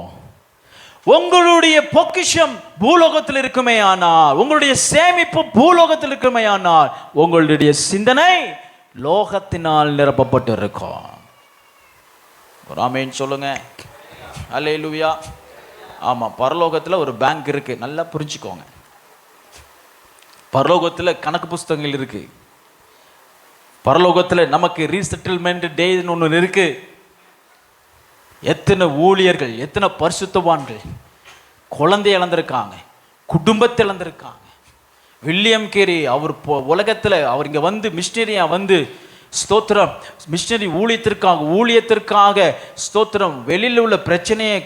உங்களுடைய பொக்கிஷம் பூலோகத்தில் இருக்குமே ஆனால், உங்களுடைய சேமிப்பு பூலோகத்தில் இருக்குமே ஆனால், உங்களுடைய சிந்தனை லோகத்தினால் நிரப்பப்பட்டு இருக்கும். ஆமென் சொல்லுங்க. அல்லேலூயா. ஆமாம், பரலோகத்தில் ஒரு பேங்க் இருக்குது. நல்லா புரிஞ்சுக்கோங்க. பரலோகத்தில் கணக்கு புஸ்தகங்கள் இருக்குது. பரலோகத்தில் நமக்கு ரீசெட்டில்மெண்ட் டேன்னு ஒன்று இருக்குது. எத்தனை ஊழியர்கள், எத்தனை பரிசுத்தவான்கள் குழந்தை இழந்திருக்காங்க, குடும்பத்தை இழந்திருக்காங்க. வில்லியம் கேரி அவர் உலகத்தில் அவர் இங்கே வந்து மிஷினரியா வந்து ஸ்தோத்திரம், மிஷினரி ஊழியத்திற்காக ஸ்தோத்திரம், வெளியில் உள்ள பிரச்சனையை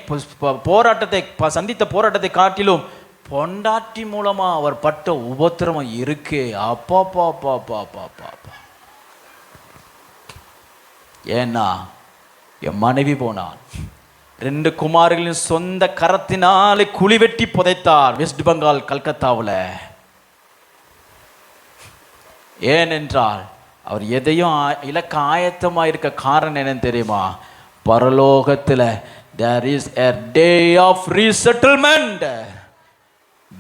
போராட்டத்தை சந்தித்த போராட்டத்தை காட்டிலும் பொண்டாட்டி மூலமா அவர் பட்ட உபத்திரமம் இருக்கே. அப்பா பாப்பா பாப்பா பாப்பா. ஏன்னா என் மனைவி போனான், 2 குமார்களின் சொந்த கரத்தினாலே குழி வெட்டி புதைத்தார் வெஸ்ட் பெங்கால் கல்கத்தாவில். ஏனென்றால் அவர் எதையும் இலக்க ஆயத்தமாக இருக்க காரணம் என்னன்னு தெரியுமா? பரலோகத்தில் there is a day of resettlement.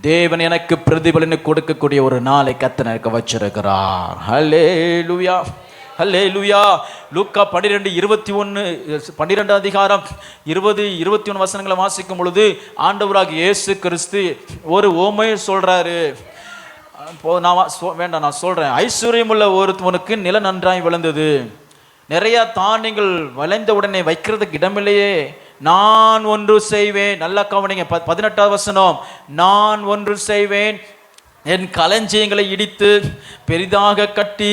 தேவன் எனக்கு பிரதிபலனை கொடுக்கக்கூடிய ஒரு நாளை கர்த்தர் எனக்கு வச்சிருக்கிறார். ஹல்லேலூயா, ஹல்லேலூயா. லூக்கா 12 அதிகாரம் 20-21 வசனங்களை வாசிக்கும் பொழுது ஆண்டவராக இயேசு கிறிஸ்து ஒரு ஓமையை சொல்றாரு. நான் சொல்றேன். ஐஸ்வர்யமுள்ள ஒருவனுக்கு நிலம் நன்றாய் விளைந்தது, நிறைய தானியங்கள் விளைந்த உடனே வைக்கிறதுக்கு இடமில்லையே. நான் ஒன்று செய்வேன். நல்லா கவனிங்க, 18வது வசனம். நான் ஒன்று செய்வேன், என் களஞ்சியங்களை இடித்து பெரிதாக கட்டி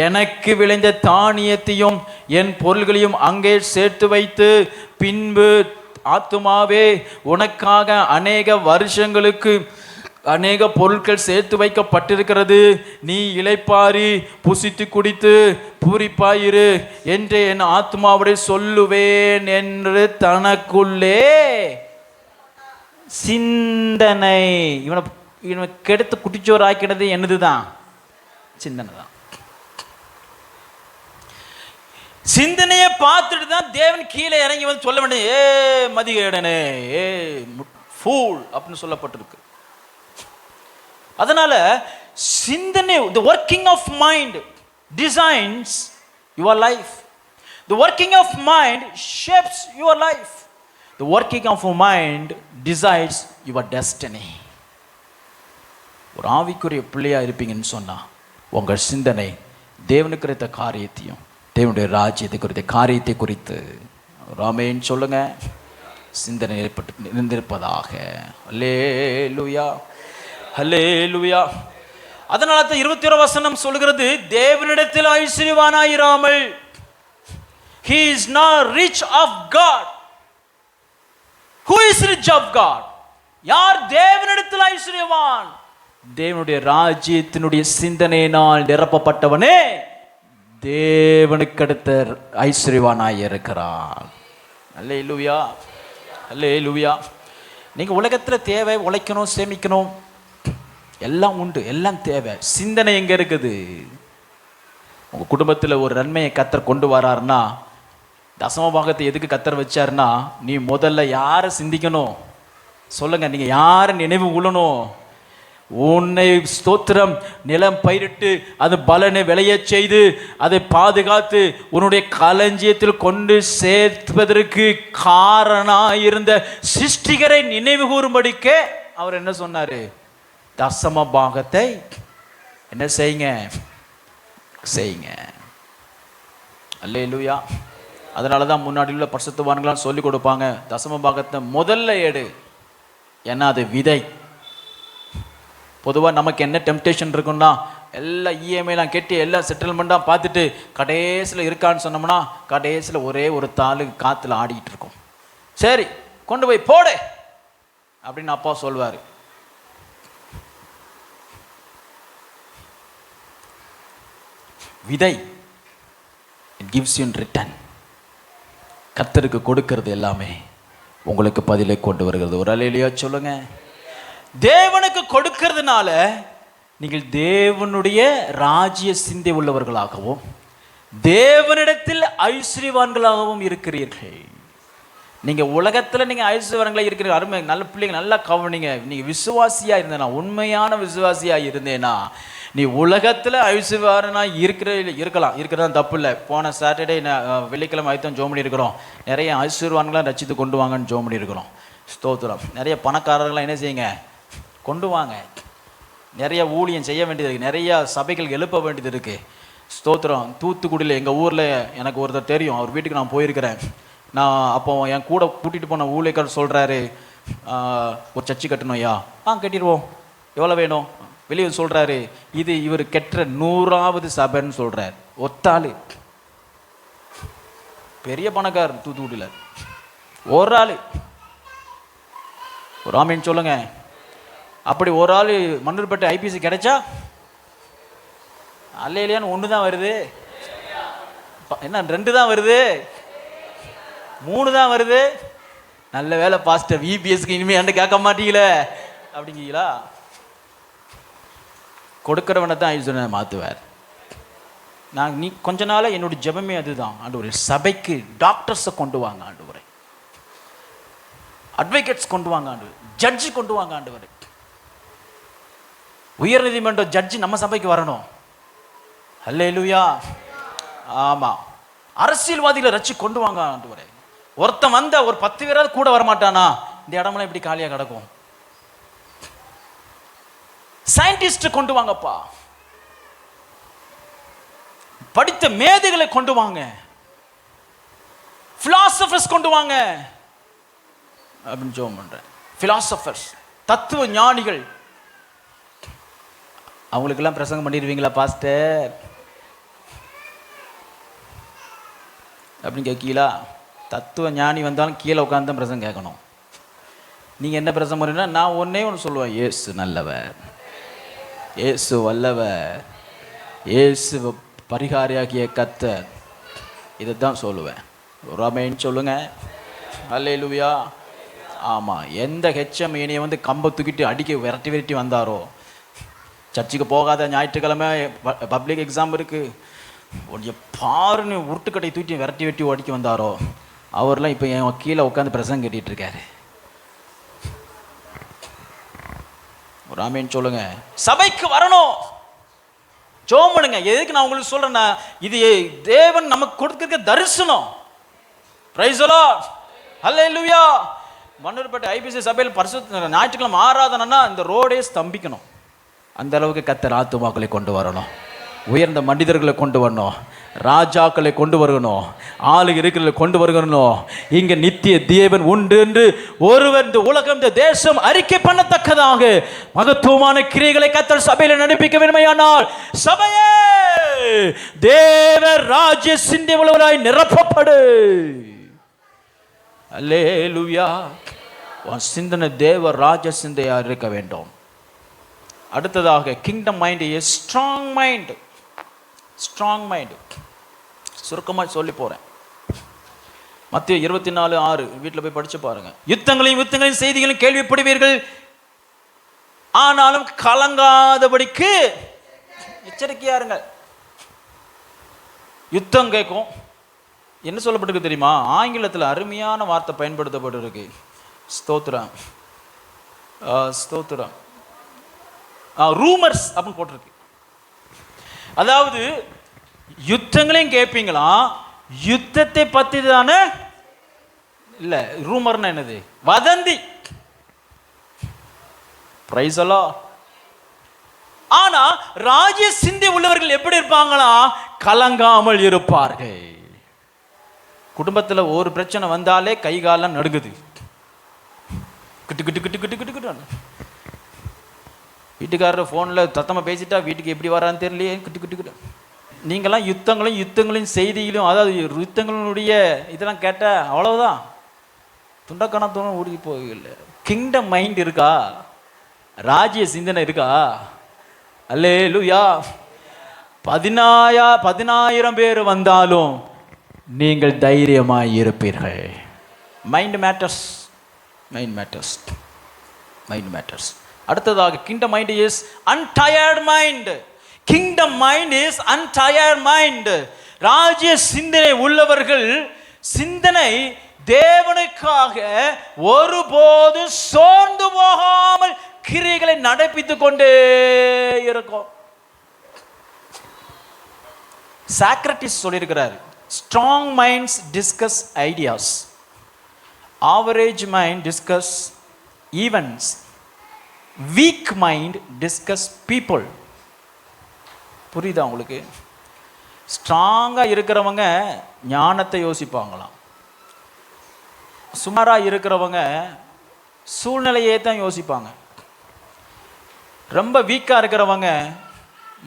எனக்கு விளைந்த தானியத்தையும் என் பொருள்களையும் அங்கே சேர்த்து வைத்து, பின்பு ஆத்துமாவே உனக்காக அநேக வருஷங்களுக்கு அநேக பொருட்கள் சேர்த்து வைக்கப்பட்டிருக்கிறது, நீ இளைப்பாரி புசித்து குடித்து பூரிப்பாயிரு என்று என் ஆத்மாவுடைய சொல்லுவேன் என்று தனக்குள்ளே சிந்தனை. இவன் கெடுத்து குட்டிச்சோறு ஆக்கினது என்னது தான்? சிந்தனை தான். சிந்தனையை பார்த்துட்டு தான் தேவன் கீழே இறங்கி வந்து சொல்ல வேண்டிய ஏ மதிகேடனே, ஏ ஃபூல் அப்படின்னு சொல்லப்பட்டிருக்கு. அதனால சிந்தனை, the working of mind designs your life. The working of mind shapes your life. The working of mind decides your destiny. ஒரு ஆவிக்குரிய பிள்ளையா இருப்பீங்கன்னு சொன்னா உங்கள் சிந்தனை தேவனுக்கு குறித்த காரியத்தையும் தேவனுடைய ராஜ்யத்தை குறித்த காரியத்தை குறித்து ராமேன் சொல்லுங்க, சிந்தனை ஏற்பட்டு இருந்திருப்பதாக. அல்லேலூயா, அல்லேலூயா. அதனால தான் 21 வசனம் சொல்கிறது, தேவனிடத்தில் ஐஸ்வர்யவானாயிராமல், he is not rich of God. Who is rich of God? யார் தேவனிடத்தில் ஐஸ்வர்யவான்? தேவனுடைய ராஜ்யத்தினுடைய சிந்தனையினால் நிரப்பப்பட்டவனே தேவனுக்கு அடுத்த ஐஸ்வர்யவானாய் இருக்கிறான். அல்லேலூயா, அல்லேலூயா. நீங்க உலகத்துல தேவை, உழைக்கணும், சேமிக்கணும், எல்லாம் உண்டு, எல்லாம் தேவை. சிந்தனை எங்க இருக்குது? உங்க குடும்பத்துல ஒரு நன்மையை கர்த்தர் கொண்டு வராருன்னா, தசமபாகத்தை எதுக்கு கர்த்தர் வச்சாருன்னா, நீ முதல்ல யாரை சிந்திக்கணும் சொல்லுங்க? நீங்க யாரை நினைவு கொள்ளணும்? உன்னை ஸ்தோத்திரம் நிலம் பயிரிட்டு அது பலனை விளைய செய்து அதை பாதுகாத்து உன்னுடைய களஞ்சியத்தில் கொண்டு சேர்ப்பதற்கு காரணாயிருந்த சிருஷ்டிகரை நினைவு கூறும்படிக்கே அவர் என்ன சொன்னாரு? தசம பாகத்தை என்ன செய்யுங்க, செய்யுங்க. அல்லேலூயா. அதனால தான் முன்னாடி உள்ள பரிசுத்தவான்களாம் சொல்லி கொடுப்பாங்க, தசம பாகத்தை முதல்ல எடு, ஏன்னா அது விதை. பொதுவாக நமக்கு என்ன டெம்டேஷன் இருக்குன்னா, எல்லாம் இஎம்ஐலாம் கெட்டி எல்லாம் செட்டில்மெண்ட்டாக பார்த்துட்டு கடைசியில் இருக்கான்னு சொன்னோம்னா, கடைசியில் ஒரே ஒரு தாளு காற்றுல ஆடிக்கிட்டு இருக்கும். சரி கொண்டு போய் போடு அப்படின்னு அப்பா சொல்வார். விதை it gives you in return. கர்த்தருக்கு கொடுக்கிறது எல்லாமே உங்களுக்கு பதிலை கொண்டு வருகிறது. ஒரு அல்லேலூயா சொல்லுங்க. தேவனுக்கு கொடுக்கிறதுனால நீங்கள் தேவனுடைய ராஜ்ய சிந்தை உள்ளவர்களாகவும் தேவனிடத்தில் ஐஸ்வர்யவான்களாகவும் இருக்கிறீர்கள். நீங்க உலகத்துல நீங்க ஐஸ்வர்யவான்களா இருக்கிறீங்க. அருமை, நல்ல பிள்ளைங்க, நல்லா கவனிங்க. நீங்க விசுவாசியா இருந்தேனா, உண்மையான விசுவாசியா இருந்தேனா, நீ உலகத்துல ஐஸ்வர்யவானா இருக்கிறதா தப்பு இல்லை. போன சாட்டர்டே வெள்ளிக்கிழமை ஆயிரத்தம் ஜோம் பண்ணி இருக்கிறோம். நிறைய ஐஸ்வர்யவான்களாம் ரசித்து கொண்டு வாங்கன்னு ஜோம் பண்ணி இருக்கிறோம். ஸ்தோத்திரம். நிறைய பணக்காரர்களாம் என்ன செய்யுங்க, கொண்டு வாங்க. நிறைய ஊழியம் செய்ய வேண்டியது இருக்குது, நிறைய சபைகள் எழுப்ப வேண்டியது இருக்குது. ஸ்தோத்திரம். தூத்துக்குடியில் எங்கள் ஊரில் எனக்கு ஒருத்தர் தெரியும், அவர் வீட்டுக்கு நான் போயிருக்கிறேன். நான் அப்போ என் கூட கூட்டிகிட்டு போன ஊழியக்காரர் சொல்கிறாரு, ஒரு சர்ச்சு கட்டணும் ஐயா. கட்டிடுவோம், எவ்வளோ வேணும்? வெளியே சொல்கிறாரு, இது இவர் கெட்டுற 100வது சபைன்னு சொல்கிறார். ஒத்தாள் பெரிய பணக்காரர் தூத்துக்குடியில், ஒரு ஆள். ஒரு ஆமீன் சொல்லுங்க. அப்படி ஒரு ஆள் மண்ணூர்பேட்டை ஐபிசி கிடைச்சா அல்லேலூயான்னு 1 தான் வருது. என்ன 2 தான் வருது, 3 தான் வருது. நல்ல வேலை பாஸ்டர், விபிஎஸ்க்கு இனிமே ஏன்ட்டு கேட்க மாட்டீங்களே அப்படிங்களா? கொடுக்கிறவனை தான் ஐஸ்வர்யனை மாற்றுவார். நீ கொஞ்ச நாள் என்னுடைய ஜெபமே அதுதான். ஆண்டவரே, சபைக்கு டாக்டர்ஸை கொண்டு வாங்க ஆண்டவரே, அட்வொகேட்ஸ் கொண்டு வாங்க ஆண்டவரே, ஜட்ஜி கொண்டு வாங்க ஆண்டவரே, உயர்நீதிமன்ற ஜட்ஜி நம்ம சபைக்கு வரணும். அல்லேலூயா. ஆமா, அரசியல்வாதிகளை ரட்சி கொண்டு வாங்க ஆண்டவரே. ஒருத்தன் வந்த ஒரு 10 பேராவது கூட வரமாட்டானா? இந்த இடமெல்லாம் இப்படி காலியா கிடக்கும். சயின்டிஸ்ட் கொண்டு வாங்கப்பா, படித்த மேதைகளை கொண்டு வாங்க, பிலாசபர்ஸ் கொண்டு வாங்க அப்படின்னு ஜெபம் பண்றேன். பிலாசபர்ஸ், தத்துவ ஞானிகள், அவங்களுக்கெல்லாம் பிரசங்கம் பண்ணிடுவீங்களா பாஸ்டர் அப்படின்னு கேட்கீங்களா? தத்துவ ஞானி வந்தாலும் கீழே உட்காந்து தான் பிரசங்கம் கேட்கணும். நீங்கள் என்ன பிரசங்கம் பண்ணுறீங்கன்னா, நான் ஒன்றே ஒன்று சொல்லுவேன், இயேசு நல்லவர், இயேசு வல்லவர், இயேசு பரிகாரியாகிய கர்த்தர், இதை தான் சொல்லுவேன். ஒரு ஆமென் சொல்லுங்க. அல்லேலூயா. ஆமா, எந்த ஹெச்எம் என்னைய வந்து கம்பை தூக்கிட்டு அடிக்க விரட்டி விரட்டி வந்தாரோ, சர்ச்சுக்கு போகாத, ஞாயிற்றுக்கிழமை பப்ளிக் எக்ஸாம் இருக்கு, உடைய பாருன்னு உருட்டுக்கட்டை தூக்கி விரட்டி வெட்டி ஓடிக்க வந்தாரோ, அவர்லாம் இப்போ என் கீழே உட்காந்து பிரசங்கம் கேட்டுட்டு இருக்காரு. ஒரு ஆமேன் சொல்லுங்க. சபைக்கு வரணும், ஜெபம் பண்ணுங்க. எதுக்கு நான் உங்களுக்கு சொல்றேன்னா, இது தேவன் நமக்கு கொடுத்திருக்க தரிசனம். Praise the lord, hallelujah. Mannarpettai IPC சபையில் பரிசுத்த ஞாயிற்றுக்கிழமை ஆராதனைன்னா இந்த ரோடே ஸ்தம்பிக்கணும். அந்த அளவுக்கு கர்த்தர் ஆத்துமாக்களை கொண்டு வரணும், உயர்ந்த மனிதர்களை கொண்டு வரணும், ராஜாக்களை கொண்டு வரணும், ஆளு இருக்கிற கொண்டு வரணும். இங்க நித்திய தேவன் உண்டு என்று ஒருவர் இந்த உலகம் இந்த தேசம் அறிக்கை பண்ணத்தக்கதாக மகத்துவமான கிரியைகளை கர்த்தர் சபையில் நடப்பிக்க வேண்டுமானால், சபையே தேவ ராஜ்ய சிந்தை உள்ளவராய் நிரப்பப்படு. அல்லேலூயா. உன் சிந்தனை தேவ ராஜ சிந்தையா இருக்க வேண்டும். அடுத்ததாக kingdom mind is strong mind. Strong mind சுருக்கமாக சொல்லி போறேன். மத்தேயு 24:6 வீட்டில் போய் படிச்சு பாருங்க. யுத்தங்களையும் செய்திகளையும் கேள்விப்படுவீர்கள், ஆனாலும் கலங்காதபடிக்கு எச்சரிக்கையா இருங்க. யுத்தம் கேட்கும். என்ன சொல்லப்பட்டிருக்கு தெரியுமா? ஆங்கிலத்தில் அருமையான வார்த்தை பயன்படுத்தப்பட்டிருக்கு. ஸ்தோத்திரம், ஸ்தோத்திரம், ரூமர்ஸ் அப்படின்னு போட்டிருக்கு. அதாவது யுத்தங்களையும் கேட்பீங்களா, யுத்தத்தை பத்தி தானே இல்ல. ரூமர்னா என்னது? வதந்தி. பிரைஸ் அல்லாஹ். ஆனா ராஜ்ய சிந்தை உள்ளவர்கள் எப்படி இருப்பாங்களா? கலங்காமல் இருப்பார்கள். குடும்பத்தில் ஒரு பிரச்சனை வந்தாலே கை காலம் நடுங்குது. கிட்டு கிட்டு கிட்டு கிட்டு கிட்டு கிட்டு. வீட்டுக்காரர் ஃபோனில் தத்தமாக பேசிட்டா வீட்டுக்கு எப்படி வரான்னு தெரியலையே, கிட்டு கிட்டு கிட்டு. நீங்களாம் யுத்தங்களையும் செய்தியிலும், அதாவது யுத்தங்களுடைய இதெல்லாம் கேட்டால் அவ்வளவுதான், துண்டக்கணத்தோடு ஓடி போகல. கிங்டம் மைண்ட் இருக்கா? ராஜ்ய சிந்தனை இருக்கா? அல்லேலூயா. 10,000 பேர் வந்தாலும் நீங்கள் தைரியமாய் இருப்பீர்கள். Mind matters, mind matters, mind matters. அடுத்ததாக kingdom mind is untired mind. Kingdom mind is untired mind. ராஜ்ய சிந்தனை உள்ளவர்கள் சிந்தனை தேவனுக்காக ஒருபோது சோர்ந்து போகாமல் கிரியைகளை நடப்பித்துக் கொண்டே இருக்கும். சாக்ரட்டிஸ் சொல்லியிருக்கிறார், strong minds discuss ideas, average mind discuss events, week mind discuss people. புரியுதா உங்களுக்கு? ஸ்ட்ராங்காக இருக்கிறவங்க ஞானத்தை யோசிப்பாங்களாம், சுமாராக இருக்கிறவங்க சூழ்நிலையே தான் யோசிப்பாங்க, ரொம்ப வீக்காக இருக்கிறவங்க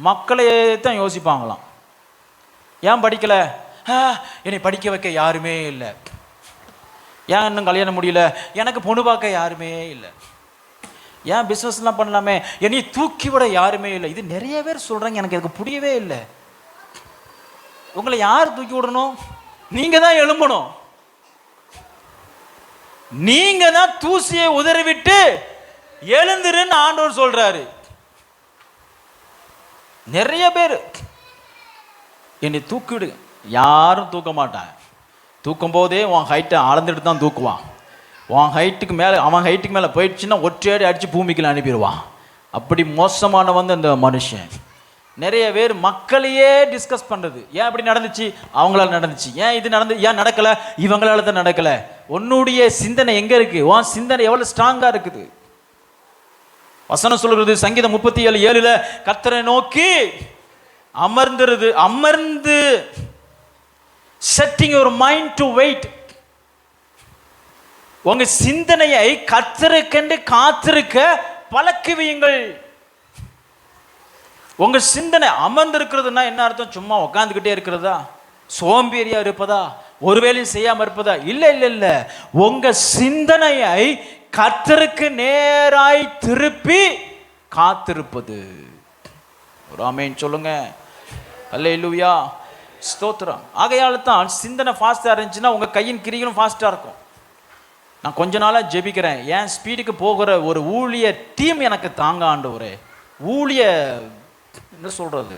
மக்களையே தான் யோசிப்பாங்களாம். ஏன் படிக்கலை? என்னை படிக்க வைக்க யாருமே இல்லை. ஏன் இன்னும் கல்யாணம் முடியல? எனக்கு பொண்ணு பார்க்க யாருமே இல்லை. ஏன் பிஸ்னஸ்லாம் பண்ணலாமே? என்னை தூக்கி விட யாருமே இல்லை. இது நிறைய பேர் சொல்கிறாங்க, எனக்கு அதுக்கு புரியவே இல்லை. உங்களை யார் தூக்கி விடணும்? நீங்கள் தான் எழும்பணும். நீங்கள் தான் தூசியை உதறிவிட்டு எழுந்துருன்னு ஆண்டவர் சொல்கிறாரு. நிறைய பேர் என்னை தூக்கி விடு, யாரும் தூக்க மாட்டாங்க. தூக்கும் போதே உன் ஹைட்டை அளந்துட்டு தான் தூக்குவான். உன் ஹைட்டுக்கு மேலே, அவன் ஹைட்டுக்கு மேலே போயிடுச்சுன்னா ஒற்றையடி அடித்து பூமிக்குள்ள அனுப்பிடுவான். அப்படி மோசமான வந்து அந்த மனுஷன். நிறைய பேர் மக்களையே டிஸ்கஸ் பண்ணுறது. ஏன் அப்படி நடந்துச்சு? அவங்களால நடந்துச்சு. ஏன் இது ஏன் நடக்கலை? இவங்களால தான் நடக்கலை. உன்னுடைய சிந்தனை எங்கே இருக்குது? உன் சிந்தனை எவ்வளோ ஸ்ட்ராங்காக இருக்குது? வசனம் சொல்கிறது சங்கீதம் 37:7 கர்த்தரை நோக்கி அமர்ந்து setting your mind to wait. உங்க சிந்தனையை கர்த்தருக்கென்று காத்திருக்க பழக்குவீங்கள். உங்க சிந்தனை அமர்ந்து இருக்கிறதுனா என்ன அர்த்தம்? சும்மா உட்காந்துக்கிட்டே இருக்கிறதா? சோம்பேறியா இருப்பதா? ஒரு வேலையும் செய்யாம இருப்பதா? இல்ல இல்ல இல்ல. உங்க சிந்தனையை கர்த்தருக்கு நேராய் திருப்பி காத்திருப்பது. ஒரு ஆமென் சொல்லுங்க. அல்லேலூயா, ஸ்தோத்திரம். ஆகையால தான் சிந்தனை ஃபாஸ்டா இருந்துச்சுன்னா உங்க கையின் கிரிகளும் ஃபாஸ்டா இருக்கும். நான் கொஞ்ச நாளாக ஜெபிக்கிறேன், என் ஸ்பீடுக்கு போகிற ஒரு ஊழிய டீம் எனக்கு தாங்க ஆண்டவரே. ஊழிய என்ன சொல்கிறது,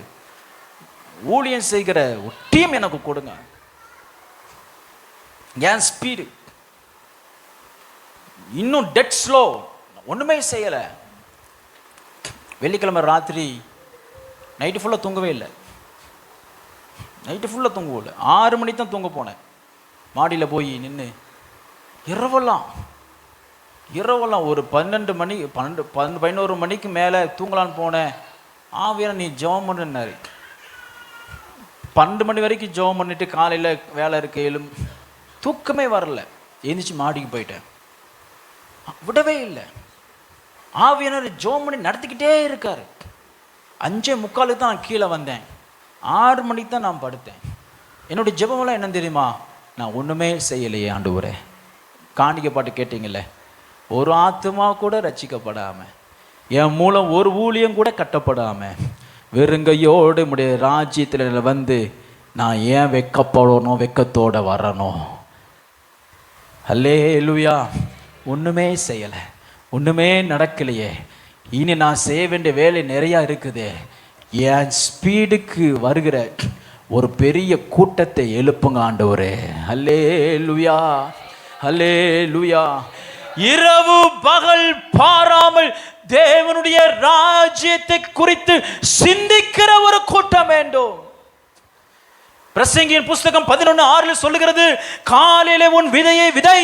ஊழியம் செய்கிற ஒரு டீம் எனக்கு கொடுங்க. என் ஸ்பீடு இன்னும் டெட் ஸ்லோ, ஒன்றுமே செய்யலை. வெள்ளிக்கிழமை ராத்திரி நைட்டு ஃபுல்லாக தூங்கவே இல்லை. நைட்டு ஃபுல்லாக தூங்கவே இல்லை. 6 மணிக்கு தான் தூங்க போனேன். மாடியில் போய் நின்று இரவெல்லாம் ஒரு 12 மணி 11 மணிக்கு மேலே தூங்கலான்னு போனேன். ஆவியான நீ ஜெபம் பண்ணுனாரு. 12 மணி வரைக்கும் ஜெபம் பண்ணிட்டு காலையில் வேலை இருக்க தூக்கமே வரல. எழுந்திரிச்சு மாடிக்கு போயிட்டேன். விடவே இல்லை. ஆவியானவர் ஜெபம் பண்ணி நடத்திக்கிட்டே இருக்காரு. 5:45 தான் நான் கீழே வந்தேன். 6 மணிக்கு தான் நான் படுத்தேன். என்னுடைய ஜெபமெல்லாம் என்னன்னு தெரியுமா? நான் ஒன்றுமே செய்யலையே ஆண்டவரே. காணிக்கை பாட்டு கேட்டீங்கல்ல, ஒரு ஆத்துமா கூட ரட்சிக்கப்படாமல், என் மூலம் ஒரு ஊழியம் கூட கட்டப்படாமல், வெறுங்கையோடு உடைய ராஜ்யத்தில் வந்து நான் ஏன் வெக்கப்படணும், வெக்கத்தோடு வரணும்? அல்லேலூயா. ஒன்றுமே செய்யலை, ஒன்றுமே நடக்கலையே. இனி நான் செய்ய வேண்டிய வேலை நிறையா இருக்குது. என் ஸ்பீடுக்கு வருகிற ஒரு பெரிய கூட்டத்தை எழுப்புங்க ஆண்டவரே. அல்லேலூயா, அல்லேலூயா. இரவு பகல் பாராமல் தேவனுடைய ராஜ்யத்தை குறித்து சிந்திக்கிற ஒரு கூட்டம் வேண்டும். பிரசங்கியின் புஸ்தகம் 11:6 சொல்லுகிறது, காலையிலே உன் விதையை விதை,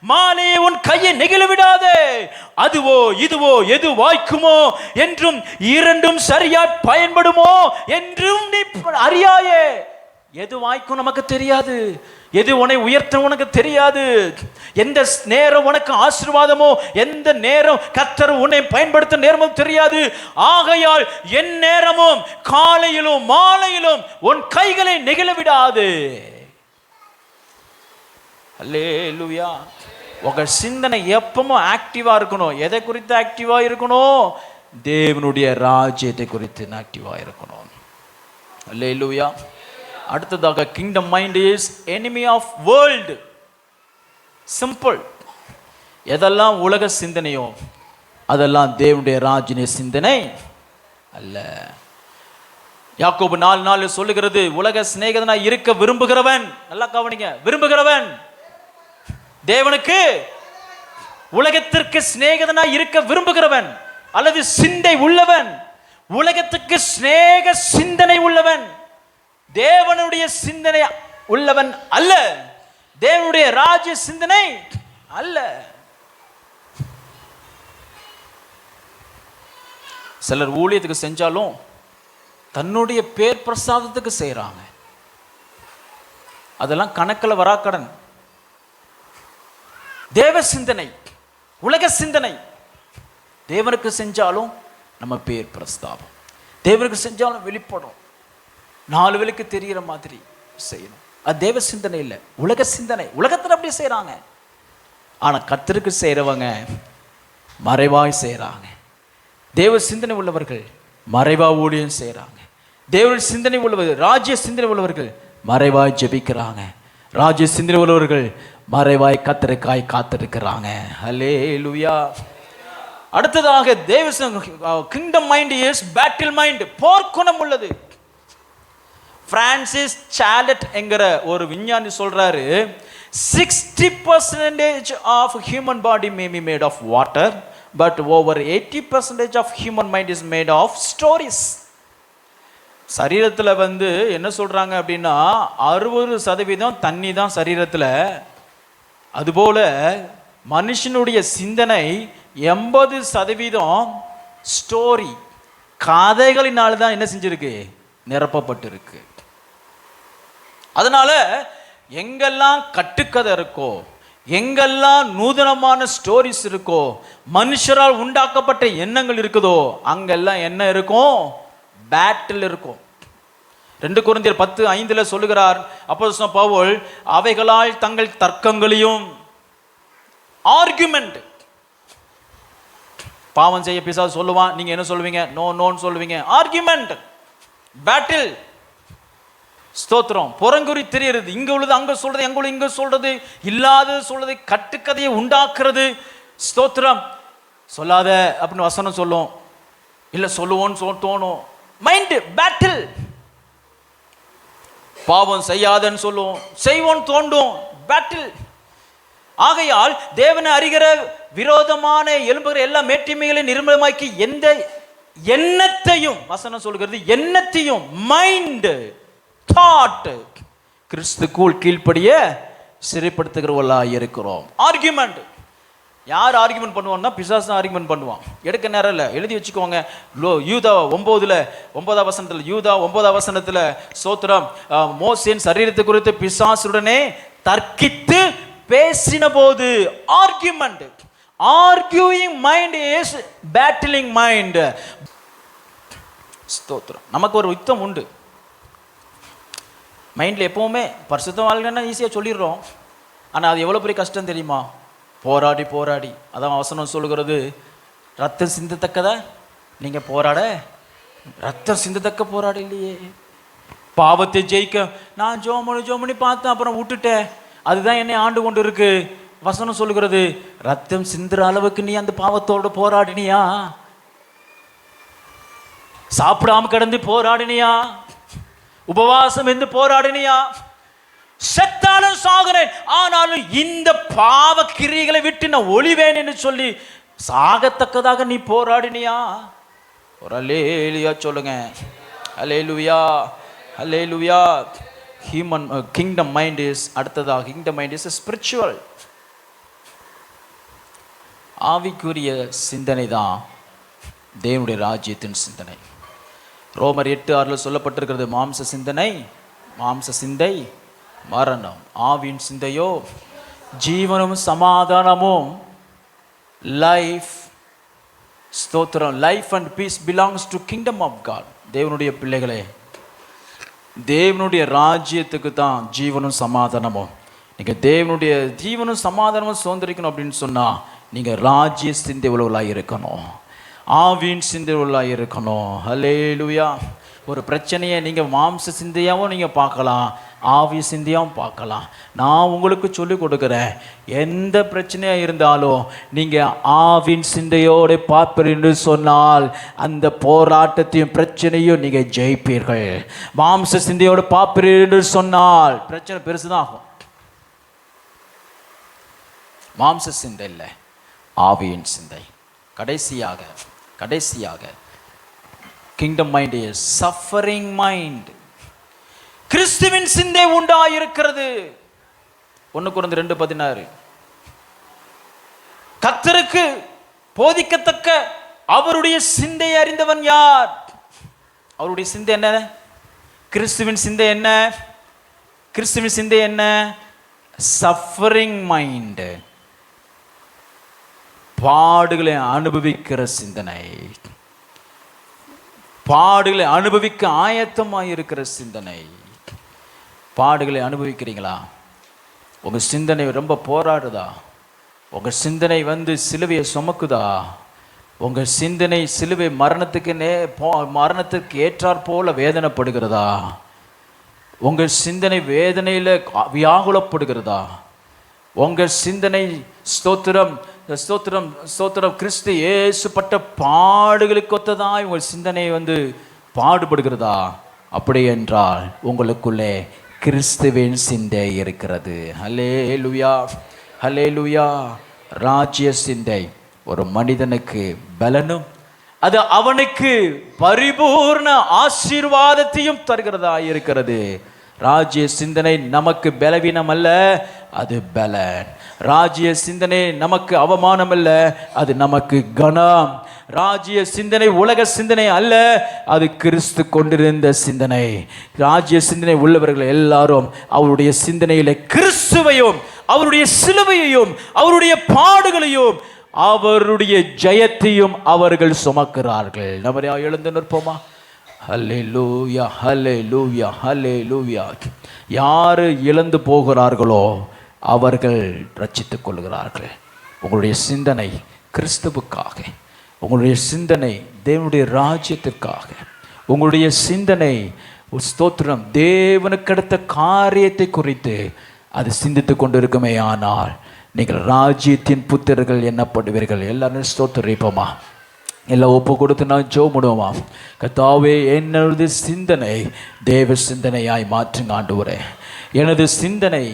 மாலையே உன் கையை நெகிழ விடாதே. அதுவோ இதுவோ எது வாய்க்குமோ என்றும் இரண்டும் சரியா பயன்படுமோ என்றும் நீ அறியாயே. எது வாய்க்கும் நமக்கு தெரியாது. எது உன்னை உயர்த்த உனக்கு தெரியாது. எந்த நேரம் உனக்கு ஆசீர்வாதமோ, எந்த நேரம் கர்த்தர் உன்னை பயன்படுத்த நேரமும் தெரியாது. ஆகையால் என் நேரமும் காலையிலும் மாலையிலும் உன் கைகளை நெகிழ விடாது. அல்லேலூயா. உங்க சிந்தனை எப்பவும் ஆக்டிவா இருக்கணும். எதை குறித்து ஆக்டிவா இருக்கணும்? தேவனுடைய ராஜ்யத்தை குறித்து ஆக்டிவா இருக்கணும். அல்லேலூயா. அடுத்ததாக, kingdom mind is enemy of world. Simple. எதெல்லாம் உலக சிந்தனையோ அதெல்லாம் தேவனுடைய ராஜ்ய சிந்தனை அல்ல. யாக்கோபு 4:4 சொல்லுகிறது, உலக சிநேகிதனா இருக்க விரும்புகிறவன், நல்லா கவனிங்க, விரும்புகிறவன் தேவனுக்கு உலகத்திற்கு சிநேகிதனா இருக்க விரும்புகிறவன் அல்லது சிந்தை உள்ளவன், உலகத்துக்கு சிநேக சிந்தனை உள்ளவன், தேவனுடைய சிந்தனை உள்ளவன் அல்ல. தேவனுடைய ராஜ்ய சிந்தனை அல்ல. சிலர் ஊழியத்துக்கு செஞ்சாலும் தன்னுடைய பேர் பிரசாதத்துக்கு செய்யறாங்க. அதெல்லாம் கணக்கில் வராக்கடன். தேவ சிந்தனை, உலக சிந்தனை. தேவனுக்கு செஞ்சாலும் நம்ம பேர் பிரஸ்தாபம், தேவனுக்கு செஞ்சாலும் வெளிப்படும், 4 பேருக்கு தெரிகிற மாதிரி செய்யணும். அது தேவ சிந்தனை இல்லை, உலக சிந்தனை. உலகத்தில் அப்படி செய்கிறாங்க. ஆனால் கர்த்தருக்கு செய்கிறவங்க மறைவாய் செய்கிறாங்க. தேவ சிந்தனை உள்ளவர்கள் மறைவாய் ஊழியம் செய்கிறாங்க. தேவனுடைய சிந்தனை உள்ளவர்கள், ராஜ்ய சிந்தனை உள்ளவர்கள் மறைவாய் ஜெபிக்கிறாங்க. ராஜ்ய சிந்தனை உள்ளவர்கள் மறைவாய் கர்த்தருக்காய் காத்திருக்கிறாங்க. அல்லேலூயா. அடுத்ததாக, தேவ kingdom mind is battle mind. போர்க்குணம் உள்ளது. பிரான்சிஸ் சாலட் என்கிற ஒரு விஞ்ஞானி சொல்றாரு, 60% of human body may be made of water, but over 80% of human mind is made of stories. சரீரத்தில் என்ன சொல்றாங்க அப்படின்னா 60% தண்ணி தான் சரீரத்தில். அதுபோல மனுஷனுடைய சிந்தனை 80% ஸ்டோரி, கதைகளினால தான் என்ன செஞ்சிருக்கு, நிரப்பப்பட்டிருக்கு. அதனால எங்கெல்லாம் கட்டுக்கதை இருக்கோ, எங்கெல்லாம் நூதனமான ஸ்டோரிஸ் இருக்கோ, மனுஷரால் உண்டாக்கப்பட்ட எண்ணங்கள் இருக்குதோ, அங்கெல்லாம் என்ன இருக்கும், பேட்டில் இருக்கும். 2 கொரிந்தியர் 10:5 சொல்லுகிறார் அப்போஸ்தலன் பவுல், அவைகளால் தங்கள் தர்க்கங்களையும், ஆர்குமெண்ட், பாவம் செய்ய பிசாசு சொல்லுவான், நீங்க என்ன சொல்லுவீங்க, நோ நோன்னு சொல்லுவீங்க. Argument, battle. ஸ்தோத்திரம். புறங்குறி தெரியறது, இங்க உள்ளது அங்க சொல்றது, எங்க இங்க சொல்றது, இல்லாதது சொல்றது, கட்டுக்கதையை உண்டாக்குறது. ஸ்தோத்திரம். சொல்லாத அப்படின்னு வசனம் சொல்லும், இல்ல சொல்லுவோன்னு தோணும். Mind battle. பாவம் செய்யாதன்னு சொல்லுவோம், செய்வோன்னு தோண்டும். பேட்டில். ஆகையால் தேவனை அறிகிற விரோதமான எழும்புகிற எல்லா மேட்டிமைகளை நிர்மலமாக்கி எந்த எண்ணத்தையும், வசனம் சொல்கிறது எண்ணத்தையும், மைண்ட் தாட் கிறிஸ்துக்குள் கீழ்ப்படிய சிறைப்படுத்துகிறவர்களாக இருக்கிறோம். ஆர்கியூமெண்ட். யார் ஆர்கியூமெண்ட் பண்ணுவான்னா பிசாசு தான் ஆர்கியூமெண்ட் பண்ணுவான். எடுக்க நேரம் இல்லை, எழுதி வச்சுக்கோங்க. யூதா 9 வசனத்தில், யூதா 9 வசனத்தில் ஸ்தோத்திரம், மோசேயின் சரீரத்தை குறித்து பிசாசுடனே தர்க்கித்து பேசின போது, argument. Arguing mind is battling mind. ஸ்தோத்திரம். நமக்கு ஒரு யுத்தம் உண்டு மைண்டில் எப்பவுமே. பரிசுத்த வாழ்க்கைன்னா ஈஸியாக சொல்லிடுறோம், ஆனால் அது எவ்வளோ பெரிய கஷ்டம் தெரியுமா? போராடி போராடி. அதான் வசனம் சொல்லுகிறது, ரத்தம் சிந்தத்தக்கதா நீங்கள் போராட, ரத்தம் சிந்தத்தக்க போராட இல்லையே. பாவத்தை ஜெயிக்க நான் ஜோமணி பார்த்தேன், அப்புறம் விட்டுட்டேன், அதுதான் என்னை ஆண்டு கொண்டு இருக்கு. வசனம் சொல்லுகிறது, ரத்தம் சிந்துற அளவுக்கு நீ அந்த பாவத்தோடு போராடினியா? சாப்பிடாம கிடந்து போராடினியா? உபவாசம் இருந்து போராடினியா? செத்தாலும் சாகுறேன், ஆனாலும் இந்த பாவ கிரியைகளை விட்டு நான் ஒளிவேன் என்று சொல்லி சாகத்தக்கதாக நீ போராடினியா? ஒரு அல்லேலூயா சொல்லுங்க. அல்லேலூயா, அல்லேலூயா. ஹியூமன் கிங்டம் மைண்ட் இஸ், அடுத்ததாக கிங்டம் மைண்ட் இஸ் ஸ்பிரிச்சுவல். ஆவிக்குரிய சிந்தனை தான் தேவனுடைய ராஜ்யத்தின் சிந்தனை. ரோமர் 8:6 சொல்லப்பட்டிருக்கிறது, மாம்ச சிந்தை மரணம், ஆவியின் சிந்தையோ ஜீவனும் சமாதானமும். லைஃப், ஸ்தோத்திரம், life and peace belongs to kingdom of God. தேவனுடைய பிள்ளைகளே, தேவனுடைய ராஜ்யத்துக்கு தான் ஜீவனும் சமாதானமும். நீங்கள் தேவனுடைய ஜீவனும் சமாதானமும் சுதந்திரிக்கணும் அப்படின்னு சொன்னால் நீங்கள் ராஜ்ய சிந்தை உள்ளவர்களாக இருக்கணும், ஆவியின் சிந்தை உள்ளவர்களாக இருக்கணும். ஹல்லேலூயா. ஒரு பிரச்சனையை நீங்கள் மாம்ச சிந்தையாகவும் நீங்கள் பார்க்கலாம், ஆவிய சிந்தையாகவும் பார்க்கலாம். நான் உங்களுக்கு சொல்லிக் கொடுக்குறேன், எந்த பிரச்சனையாக இருந்தாலும் நீங்கள் ஆவின் சிந்தையோடு பார்ப்பீர்கள் என்று சொன்னால் அந்த போராட்டத்தையும் பிரச்சனையும் நீங்கள் ஜெயிப்பீர்கள். மாம்ச சிந்தையோடு பார்ப்பீர்கள் என்று சொன்னால் பிரச்சனை பெருசுதான் ஆகும். மாம்ச சிந்தை இல்லை, ஆவியின் சிந்தை. கடைசியாக kingdom mind is suffering mind. கிறிஸ்துவின் சிந்தை உண்டாயிருக்கிறது. 1 கொரிந்தியர் 2:16. கர்த்தருக்கு போதிக்கத்தக்க அவருடைய சிந்தை அறிந்தவன் யார்? அவருடைய சிந்தை என்ன? கிறிஸ்துவின் சிந்தை என்ன? கிறிஸ்துவின் சிந்தை என்ன? Suffering mind. பாடுகளை அனுபவிக்கிற சிந்தனை, பாடுகளை அனுபவிக்க ஆயத்தமாக இருக்கிற சிந்தனை. பாடுகளை அனுபவிக்கிறீங்களா? உங்கள் சிந்தனை ரொம்ப போராடுதா? உங்கள் சிந்தனை சிலுவையை சுமக்குதா? உங்கள் சிந்தனை சிலுவை மரணத்துக்கு ஏற்றாற் போல வேதனைப்படுகிறதா? உங்கள் சிந்தனை வேதனையில் வியாகுலப்படுகிறதா? உங்கள் சிந்தனை ஸ்தோத்திரம் ஸ்தோத்திரம் ஸ்தோத்திரம் கிறிஸ்து இயேசுப்பட்ட பாடுகளுக்கு ஒத்ததாய் உங்கள் சிந்தனை பாடுபடுகிறதா? அப்படி என்றால் உங்களுக்குள்ளே கிறிஸ்துவின் சிந்தை இருக்கிறது. ஹல்லேலூயா, ஹல்லேலூயா. ராஜ்ய சிந்தை ஒரு மனிதனுக்கு பலனும் அது அவனுக்கு பரிபூர்ண ஆசீர்வாதத்தையும் தருகிறதா இருக்கிறது. ராஜ்ய சிந்தனை நமக்கு பலவீனம் அல்ல, அது பலன். ராஜ்ய சிந்தனை நமக்கு அவமானம் அல்ல, அது நமக்கு கனம். ராஜ்ய சிந்தனை உலக சிந்தனை அல்ல, அது கிறிஸ்து கொண்டிருந்த சிந்தனை. ராஜ்ய சிந்தனை உள்ளவர்கள் எல்லாரும் அவருடைய சிந்தனையில கிறிஸ்துவையும் அவருடைய சிலுவையையும் அவருடைய பாடுகளையும் அவருடைய ஜெயத்தையும் அவர்கள் சுமக்கிறார்கள். நம்ம எழுந்து நிற்போமா? ஹல்லேலூயா, ஹல்லேலூயா, ஹல்லேலூயா. யாரு இழந்து போகிறார்களோ அவர்கள் ரட்சித்துக் கொள்கிறார்கள். உங்களுடைய சிந்தனை கிறிஸ்துவுக்காக, உங்களுடைய சிந்தனை தேவனுடைய ராஜ்யத்திற்காக, உங்களுடைய சிந்தனை ஸ்தோத்திரம். தேவனுக்கு அடுத்த காரியத்தை குறித்து அது சிந்தித்து கொண்டிருக்குமே ஆனால் நீங்கள் ராஜ்யத்தின் புத்திரர்கள் எண்ணப்படுவீர்கள். எல்லாரும் ஸ்தோத்திரிப்போமா? எல்லாம் ஒப்பு கொடுத்து நான் ஜெபமுடுவோமா? கர்த்தாவே, என்னது சிந்தனை தேவ சிந்தனையாய் மாற்றுங்க ஆண்டவரே. எனது சிந்தனை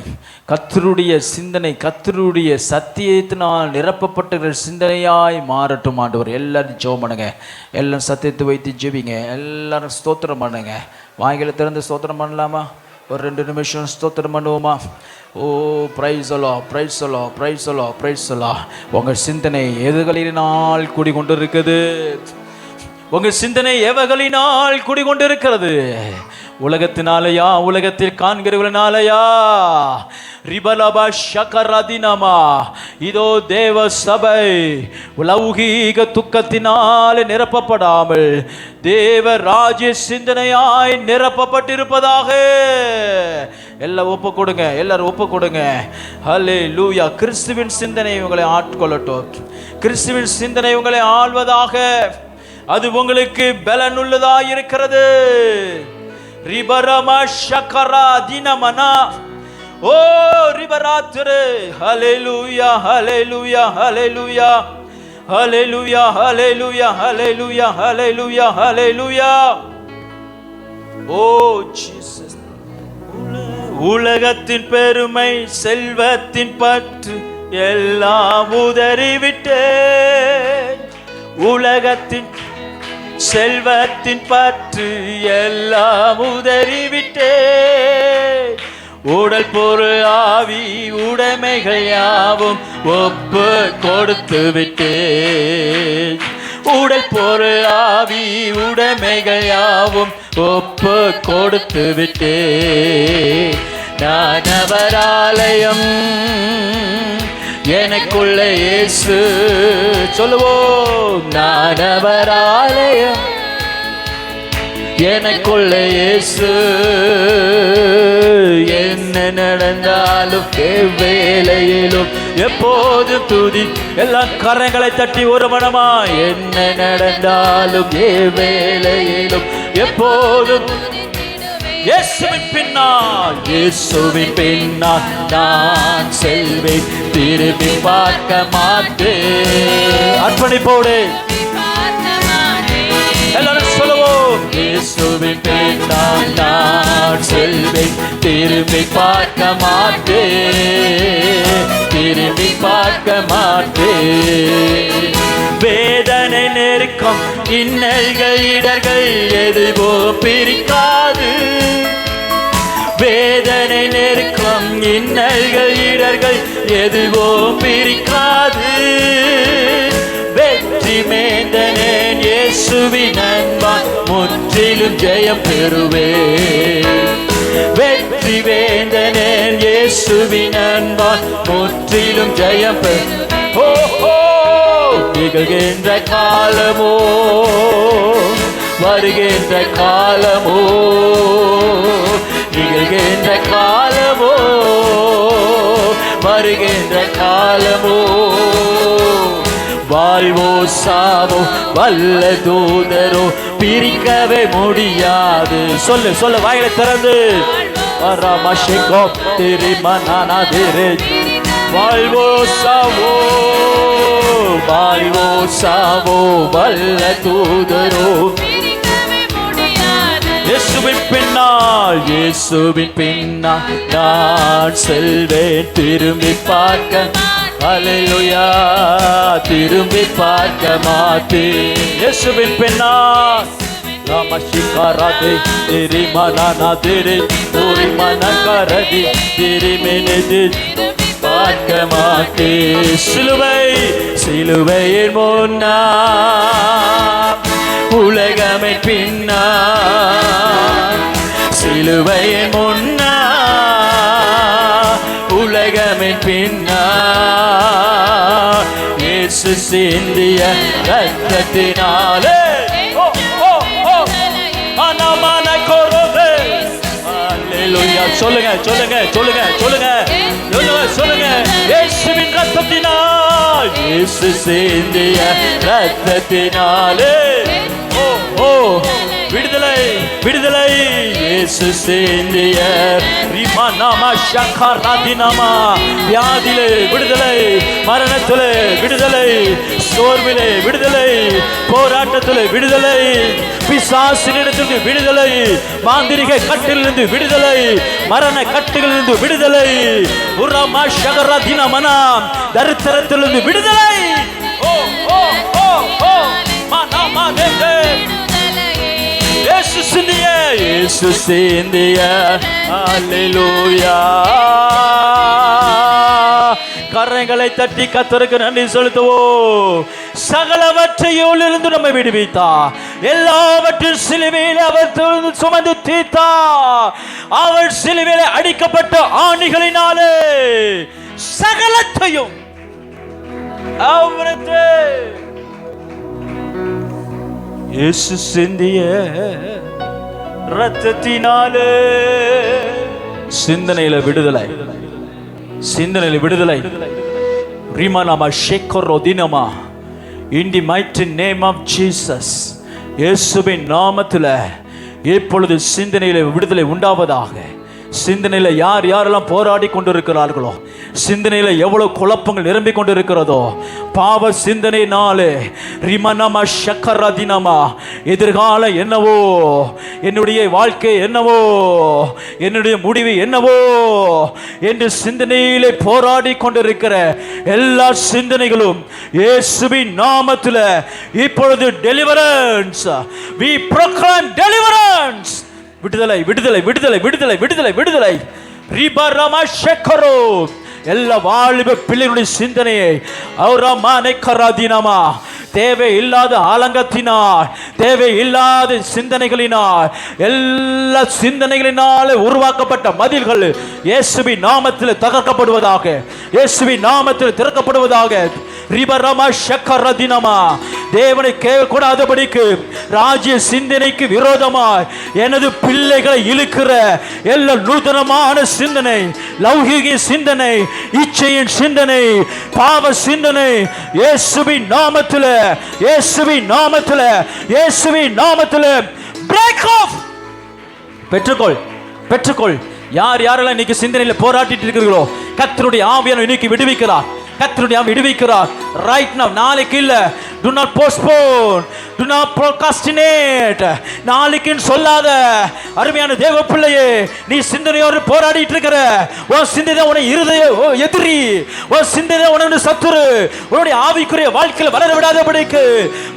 கர்த்தருடைய சிந்தனை, கர்த்தருடைய சத்தியத்தினால் நிரப்பப்பட்ட சிந்தனையாய் மாறட்டும் ஆண்டவர். எல்லாரும் ஜெபம் பண்ணுங்க. எல்லாம் சத்தியத்தை வைத்து ஜெபிங்க. எல்லாரும் ஸ்தோத்திரம் பண்ணுங்க. வாய்களை திறந்து ஸ்தோத்திரம் பண்ணலாமா? ஒரு 2 நிமிஷம் ஸ்தோத்திரம் பண்ணுவோமா? ஓ, பிரைஸ் அலோ, பிரைஸ் அலோ, பிரைஸ் அலோ, பிரைஸ் அலோ. உங்கள் சிந்தனை எதுகளினால் குடிகொண்டிருக்குது? உங்கள் சிந்தனை எவைகளினால் குடிகொண்டிருக்கிறது? உலகத்தினாலையா? உலகத்தில் காண்கிறவர்களாலையா? ரிபலபா ஷகரதினமா. இதோ தேவ சபை லௌகீக துக்கத்தினால் நிரப்பப்படாமல் தேவ ராஜ்ய சிந்தனையாய் நிரப்பப்பட்டிருப்பதாக. எல்லாம் ஒப்பு கொடுங்க. எல்லாரும் ஒப்பு கொடுங்க. ஹல்லேலூயா. கிறிஸ்துவின் சிந்தனை உங்களை ஆட்கொள்ளட்டும். கிறிஸ்துவின் சிந்தனை உங்களை ஆள்வதாக. அது உங்களுக்கு பலனுள்ளதாக இருக்கிறது. ரிபரமா ஷகரா தினமனா. ஓ ரிபராத்ரே. ஹல்லேலூயா, ஹல்லேலூயா, ஹல்லேலூயா, ஹல்லேலூயா, ஹல்லேலூயா, ஹல்லேலூயா, ஹல்லேலூயா, ஹல்லேலூயா. ஓ ஜீசஸ். உலகத்தின் பெருமை, செல்வத்தின் பற்று எல்லாம் உதறிவிட்டேன். உலகத்தின் செல்வத்தின் பற்று எல்லாம் உதறிவிட்டேன். உடல் பொருள் ஆவி உடைமைகள் யாவும் ஒப்பு கொடுத்து விட்டேன். உடல் பொருள் ஆவி உடைமைகள் யாவும் ஒப்பு கொடுத்து விட்டேன். நான் அவர் ஆலயம், எனக்குள்ள இயேசு. சொல்லுவோம். நான் அவர் ஆலயம், எனக்குள்ள இயேசு. என்ன நடந்தாலும் எவ்வேளையிலும் எப்போதும் துதி. எல்லாம் கரங்களை தட்டி ஒரு மனமா. என்ன நடந்தாலும் எவ்வேளையிலும் எப்போதும் இயேசுவின் பின்னால், இயேசுவின் பின்னால் நான் செல்வேன், திரும்பி பார்க்க மாட்டேன். அர்ப்பணிப்போடு எல்லாரும் சொல்லுவோம். இயேசுவின் பின்னால் நான் செல்வேன், திரும்பி பார்க்க மாட்டேன், திரும்பி பார்க்க மாட்டேன். வேதனை நெருக்கம் இன்னல்கள் இடர்கள் எதுவோ பிரிக்காது. வேதனை நெருக்கம் இன்னல்கள் இடர்கள் எதுவோ பிரிக்காது. வெற்றி மேந்தனேன் இயேசுவின் அன்பால் முற்றிலும் ஜெயம் பெறுவேன். வெற்றி வேந்தனேன் இயேசுவின் அன்பால் முற்றிலும் ஜெயம் பெறுவேன். நிகழ்கின்ற காலமோ வருகின்ற காலமோ, நிகழ்கின்ற காலமோ வருகின்ற காலமோ. வாழ்வோ சாவோ வல்ல தூதரோ பிரிக்கவே முடியாது. சொல்லு சொல்லு, வாயிலை திறந்து. வாழ்வோ சாவோ, வாழ்வோ சாவோ வல்ல தூதரோ இயேசுவின் பின்னால், இயேசுவின் பின்னால் நான் செல்வேன், திரும்பி பார்க்க. அல்லேலூயா. திரும்பி பார்க்க மாட்டேன். இயேசுவின் பின்னால் ராமஷிகாராதே திரிமனானா திரி பூரிமனகரதி திரிமெனதி பார்க்க மாட்டேன். சிலுவை, சிலுவையின் முன்னால் உலகமே பின்னால், சிலுவையின் முன்னால் உலகமே பின்னால், இயேசு சிந்திய ரத்தத்தினாலே. சொல்லுங்க சொல்லுங்க சொல்லுங்க சொல்லுங்க சொல்லுங்க. இயேசுவின் ரத்தத்தினால், இயேசு சிந்திய ரத்தத்தினாலே. ஓ ஓ விடுதலை விடுதலை இயேசு சிந்திய ரிமனமா ஷக்கரதினமா வியாதியிலே விடுதலை, மரணத்திலே விடுதலை, சோர்விலே விடுதலை, போராட்டத்திலே விடுதலை, பிசாசினிடத்திலிருந்து விடுதலை, மாந்திரிக கட்டிலிருந்து விடுதலை, மரண கட்டுகளிலிருந்து விடுதலை, உரமா ஷகரதினமனா தரித்திரத்திலிருந்து விடுதலை. ஓ ஓ ஓ ஓ மனமா தேதே இயேசு சிந்திய, இயேசு சிந்திய அல்லேலூயா. கரங்களை தட்டி கர்த்தருக்கு நன்றி செலுத்துவோம். சகலவற்றையும் இருந்து நம்மை விடுவித்தார், எல்லாவற்றையும் சிலுவையில் அவர் சுமந்து தீர்த்தார். அவர் சிலுவையில் அடிக்கப்பட்ட ஆணிகளினாலே சகலத்தையும் இயேசு சிந்திய இரத்தத்தினாலே சிந்தனையில விடுதலை, சிந்தனையில விடுதலை. ரிமனமா ஷேக்கரோதினமா in the mighty name of Jesus. இயேசுவின் நாமத்தில் இப்பொழுது சிந்தனையில விடுதலை உண்டாவதாக. சிந்தனையில யார் யாரெல்லாம் போராடி கொண்டிருக்கிறார்களோ, சிந்தனையில எவ்வளவு குழப்பங்கள் நிரம்பி கொண்டிருக்கிறதோ, பாவ சிந்தனையினாலே ரிமனமா ஷக்கரதினமா எதிர்காலம் என்னவோ, என்னுடைய வாழ்க்கை என்னவோ, என்னுடைய முடிவு என்னவோ என்று சிந்தனையிலே போராடி கொண்டிருக்கிற எல்லா சிந்தனைகளும் இயேசுவின் நாமத்தில் இப்பொழுது டெலிவரன்ஸ். we proclaim deliverance. விடுதலை விடுதலை விடுதலை விடுதலை விடுதலை விடுதலை. ரிபரமா ஷக்கரோ எல்லா வாலிப பிள்ளைகளுடைய சிந்தனையை அவரமானை கராதினமா தேவை இல்லாத ஆலங்கத்தினால், தேவை இல்லாத சிந்தனைகளினால், எல்லா சிந்தனைகளினாலே உருவாக்கப்பட்ட மதில்கள் இயேசுவின் நாமத்தில் தகர்க்கப்படுவதாக, இயேசுவின் நாமத்தில் திறக்கப்படுவதாக. ரிபரமா ஷக்கரதினமா தேவனை கேட்கக்கூடாதபடிக்கு ராஜ்ய சிந்தனைக்கு விரோதமாய் எனது பிள்ளைகளை இழுக்கிற எல்லா நூதனமான சிந்தனை, லௌகிக சிந்தனை, இச்சையின் சிந்தனை, பாவ சிந்தனை இயேசுவின் நாமத்தில், இயேசுவின் நாமத்தில், இயேசுவின் நாமத்தில் பிரேக் ஆஃப். பெற்றுக்கொள் பெற்றுக்கொள். யார் யாரெல்லாம் இன்னைக்கு சிந்தனையில் போராட்டிட்டு இருக்கிறீர்களோ கர்த்தருடைய ஆவியானவர் இன்னைக்கு விடுவிக்கிறார், கர்த்தருடைய ஆவி விடுவிக்கிறார். ரைட் நவ, நாளைக்கு இல்ல. do not postpone, do not procrastinate. நாளைக்குன்னு சொல்லாத அருமையான தேவ பிள்ளையே, நீ சிந்தனையோடு போராடிட்டு இருக்கிற, உன் சிந்தனை உன இருதய எதிரி, உன் சிந்தனை உன சத்துரு, உன்னுடைய ஆவிக்குரிய வாழ்க்கையில் வளர விடாதபடிக்கு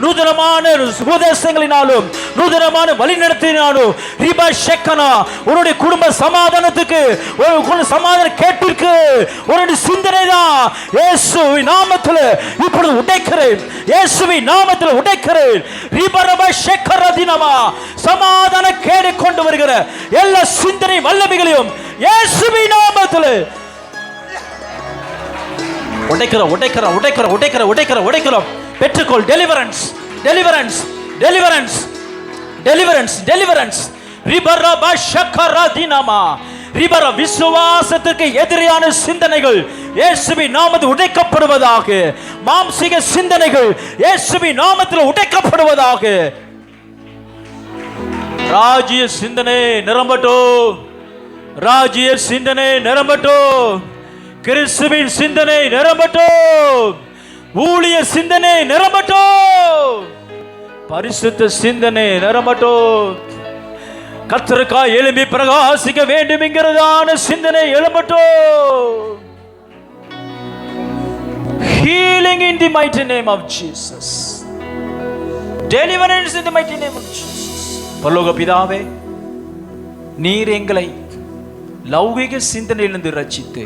நூதனமான உபதேசங்களினாலும் நூதனமான வழிநடத்தினாலும் ரிபா ஷெக்கனா உன்னுடைய குடும்ப சமாதானத்துக்கு, ஒரு சமாதான கேட்டிருக்கு உன்னுடைய சிந்தனை தான் இயேசுவின் நாமத்தில் இப்பொழுது உடைக்கிறேன், இயேசுவின் நாமத்தில் உடைக்கிறேன். ரிபரப ஷெக்கரதினமா சமாதான கேடு கொண்டு வருகிற எல்லா சிந்தனை வல்லமைகளையும் இயேசுவின் நாமத்தில் உடைக்கிறோம் உடைக்கிறோம் உடைக்கிறோம் உடைக்கிறோம் உடைக்கிறோம் உடைக்கிறோம். பெற்றுக்கொள். Deliverance deliverance deliverance deliverance deliverance. ரிபரப ஷெக்கரதினமா ரிபர விசுவாசத்துக்கு எதிரான சிந்தனைகள் இயேசுவின் நாமத்தில் உடைக்கப்படுவதாக. மாம்சீக சிந்தனைகள் இயேசுவின் நாமத்தில் உடைக்கப்படுவதாக. ராஜ்ய சிந்தனை நிரம்பட்டும், ராஜ்ய சிந்தனை நிரம்பட்டும், கிறிஸ்துவின் சிந்தனை நிரம்பட்டும், ஊழிய சிந்தனை நிரம்பட்டும், பரிசுத்த சிந்தனை நிரம்பட்டும், கர்த்தருக்காய் எழும்பி பிரகாசிக்க வேண்டும் என்கிறதான சிந்தனை எழும்பட்டும். Healing in the mighty name of Jesus. Deliverance in the mighty name of Jesus. பரலோக பிதாவே, நீர் எங்களை லௌகிக சிந்தனையிலிருந்து ரட்சித்து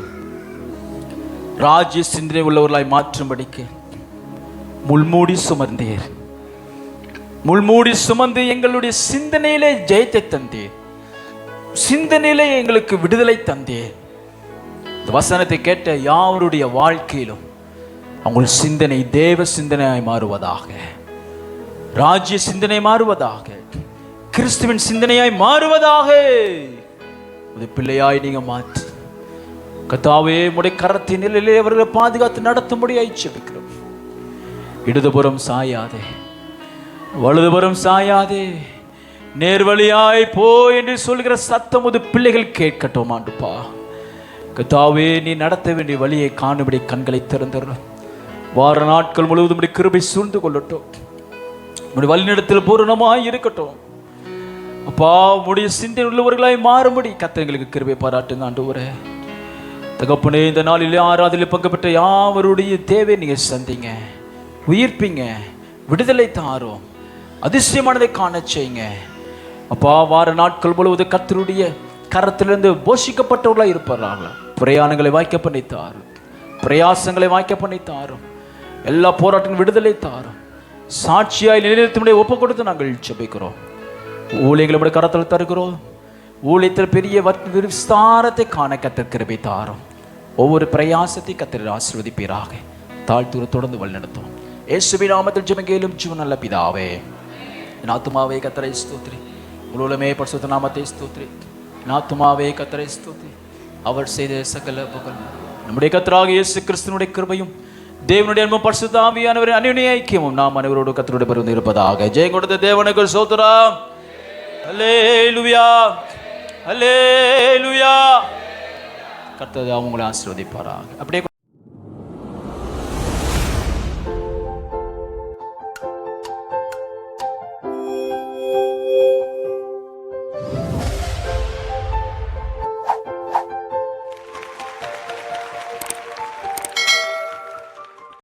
ராஜ்ய சிந்தனை உள்ளவர்களாய் மாற்றும்படிக்கு முள்மூடி சுமந்தீர். முள்மூடி சுமந்து எங்களுடைய சிந்தனையிலே ஜெயத்தை தந்தீர், சிந்தனையிலே எங்களுக்கு விடுதலை தந்தீர். இந்த வசனத்தை கேட்ட யாவருடைய வாழ்க்கையிலும் உங்கள் சிந்தனை தேவ சிந்தனையாய் மாறுவதாக, ராஜ்ய சிந்தனை மாறுவதாக, கிறிஸ்துவின் சிந்தனையாய் மாறுவதாக. ஒரு பிள்ளையாய் நீங்க மாற்று கர்த்தாவே. உம்முடைய கரத்தின் நிலையிலே அவர்களை பாதுகாத்து நடத்தும்படியாய் ஜெபிக்கிறோம். இடதுபுறம் சாயாதே, வலதுபுறம் சாயாதே, நேர்வழியாய் போ என்று சொல்கிற சத்தம் ஒரு பிள்ளைகள் கேட்கட்டும் ஆண்டுப்பா. கர்த்தாவே, நீ நடத்த வேண்டிய வழியை காணும்படி கண்களை திறந்துடணும். வார நாட்கள் முழுவதும் கிருபை சூழ்ந்து கொள்ளட்டும். உடைய வழிநடத்தில் பூரணமாய் இருக்கட்டும் அப்பா. உடைய சிந்தனை உள்ளவர்களாய் மாறும்படி கர்த்தர்களுக்கு கிருபை பாராட்டுங்க ஆண்டவரே. தகப்பனே, இந்த நாளிலே ஆராதனையில் பங்கு பெற்ற யாவருடைய தேவை நீங்க சந்திங்க, உயிர்ப்பீங்க, விடுதலை தாரும், அதிசயமானதை காண செய்யுங்க அப்பா. வார நாட்கள் முழுவதும் கர்த்தருடைய கரத்திலிருந்து போஷிக்கப்பட்டவர்களாக இருப்பார்கள். பிரயாணங்களை வாய்க்க பண்ணி தாரும், பிரயாசங்களை வாய்க்க பண்ணி தாரும், எல்லா போராட்டங்களும் விடுதலை தாரும். சாட்சியாய் நிலைநிறுத்தமுடைய ஒப்பு கொடுத்து நாங்கள் ஜெபிக்கிறோம். ஊழியங்களை நம்முடைய கரத்தில் தருகிறோம். ஊழியத்தில் பெரிய விஸ்தாரத்தை காண கர்த்தர் கிருபை தாரும். ஒவ்வொரு பிரயாசத்தை கர்த்தர் ஆசீர்வதிப்பீராக. தாழ்த்தூர தொடர்ந்து வழிநடத்தும். இயேசுவின் நாமத்தில் ஜெபங்கேலும் ஜீவன் நல்ல பிதாவே. என் ஆத்துமாவே கர்த்தரை ஸ்தோத்திரி, முழுவதுமே பரிசுத்த நாமத்தை ஸ்தோத்திரி. என் ஆத்துமாவே கர்த்தரை ஸ்தோத்திரி, அவர் செய்த சகல புகழ் நம்முடைய கர்த்தராகிய இயேசு கிறிஸ்துவினுடைய கிருபையும் தேவனுடைய அன்பும் பரிசுத்த ஆவியானவரின் அன்யோன்ய ஐக்கியமும் நாம் அனைவரோடு கர்த்தரோடு பரிந்து இருப்பதாக. ஜெயம் கொடுத்த தேவனுக்கு ஸ்தோத்திரம். அல்லேலூயா, அல்லேலூயா. கர்த்தர் அவங்களை ஆசீர்வதிப்பாராக. அப்படியே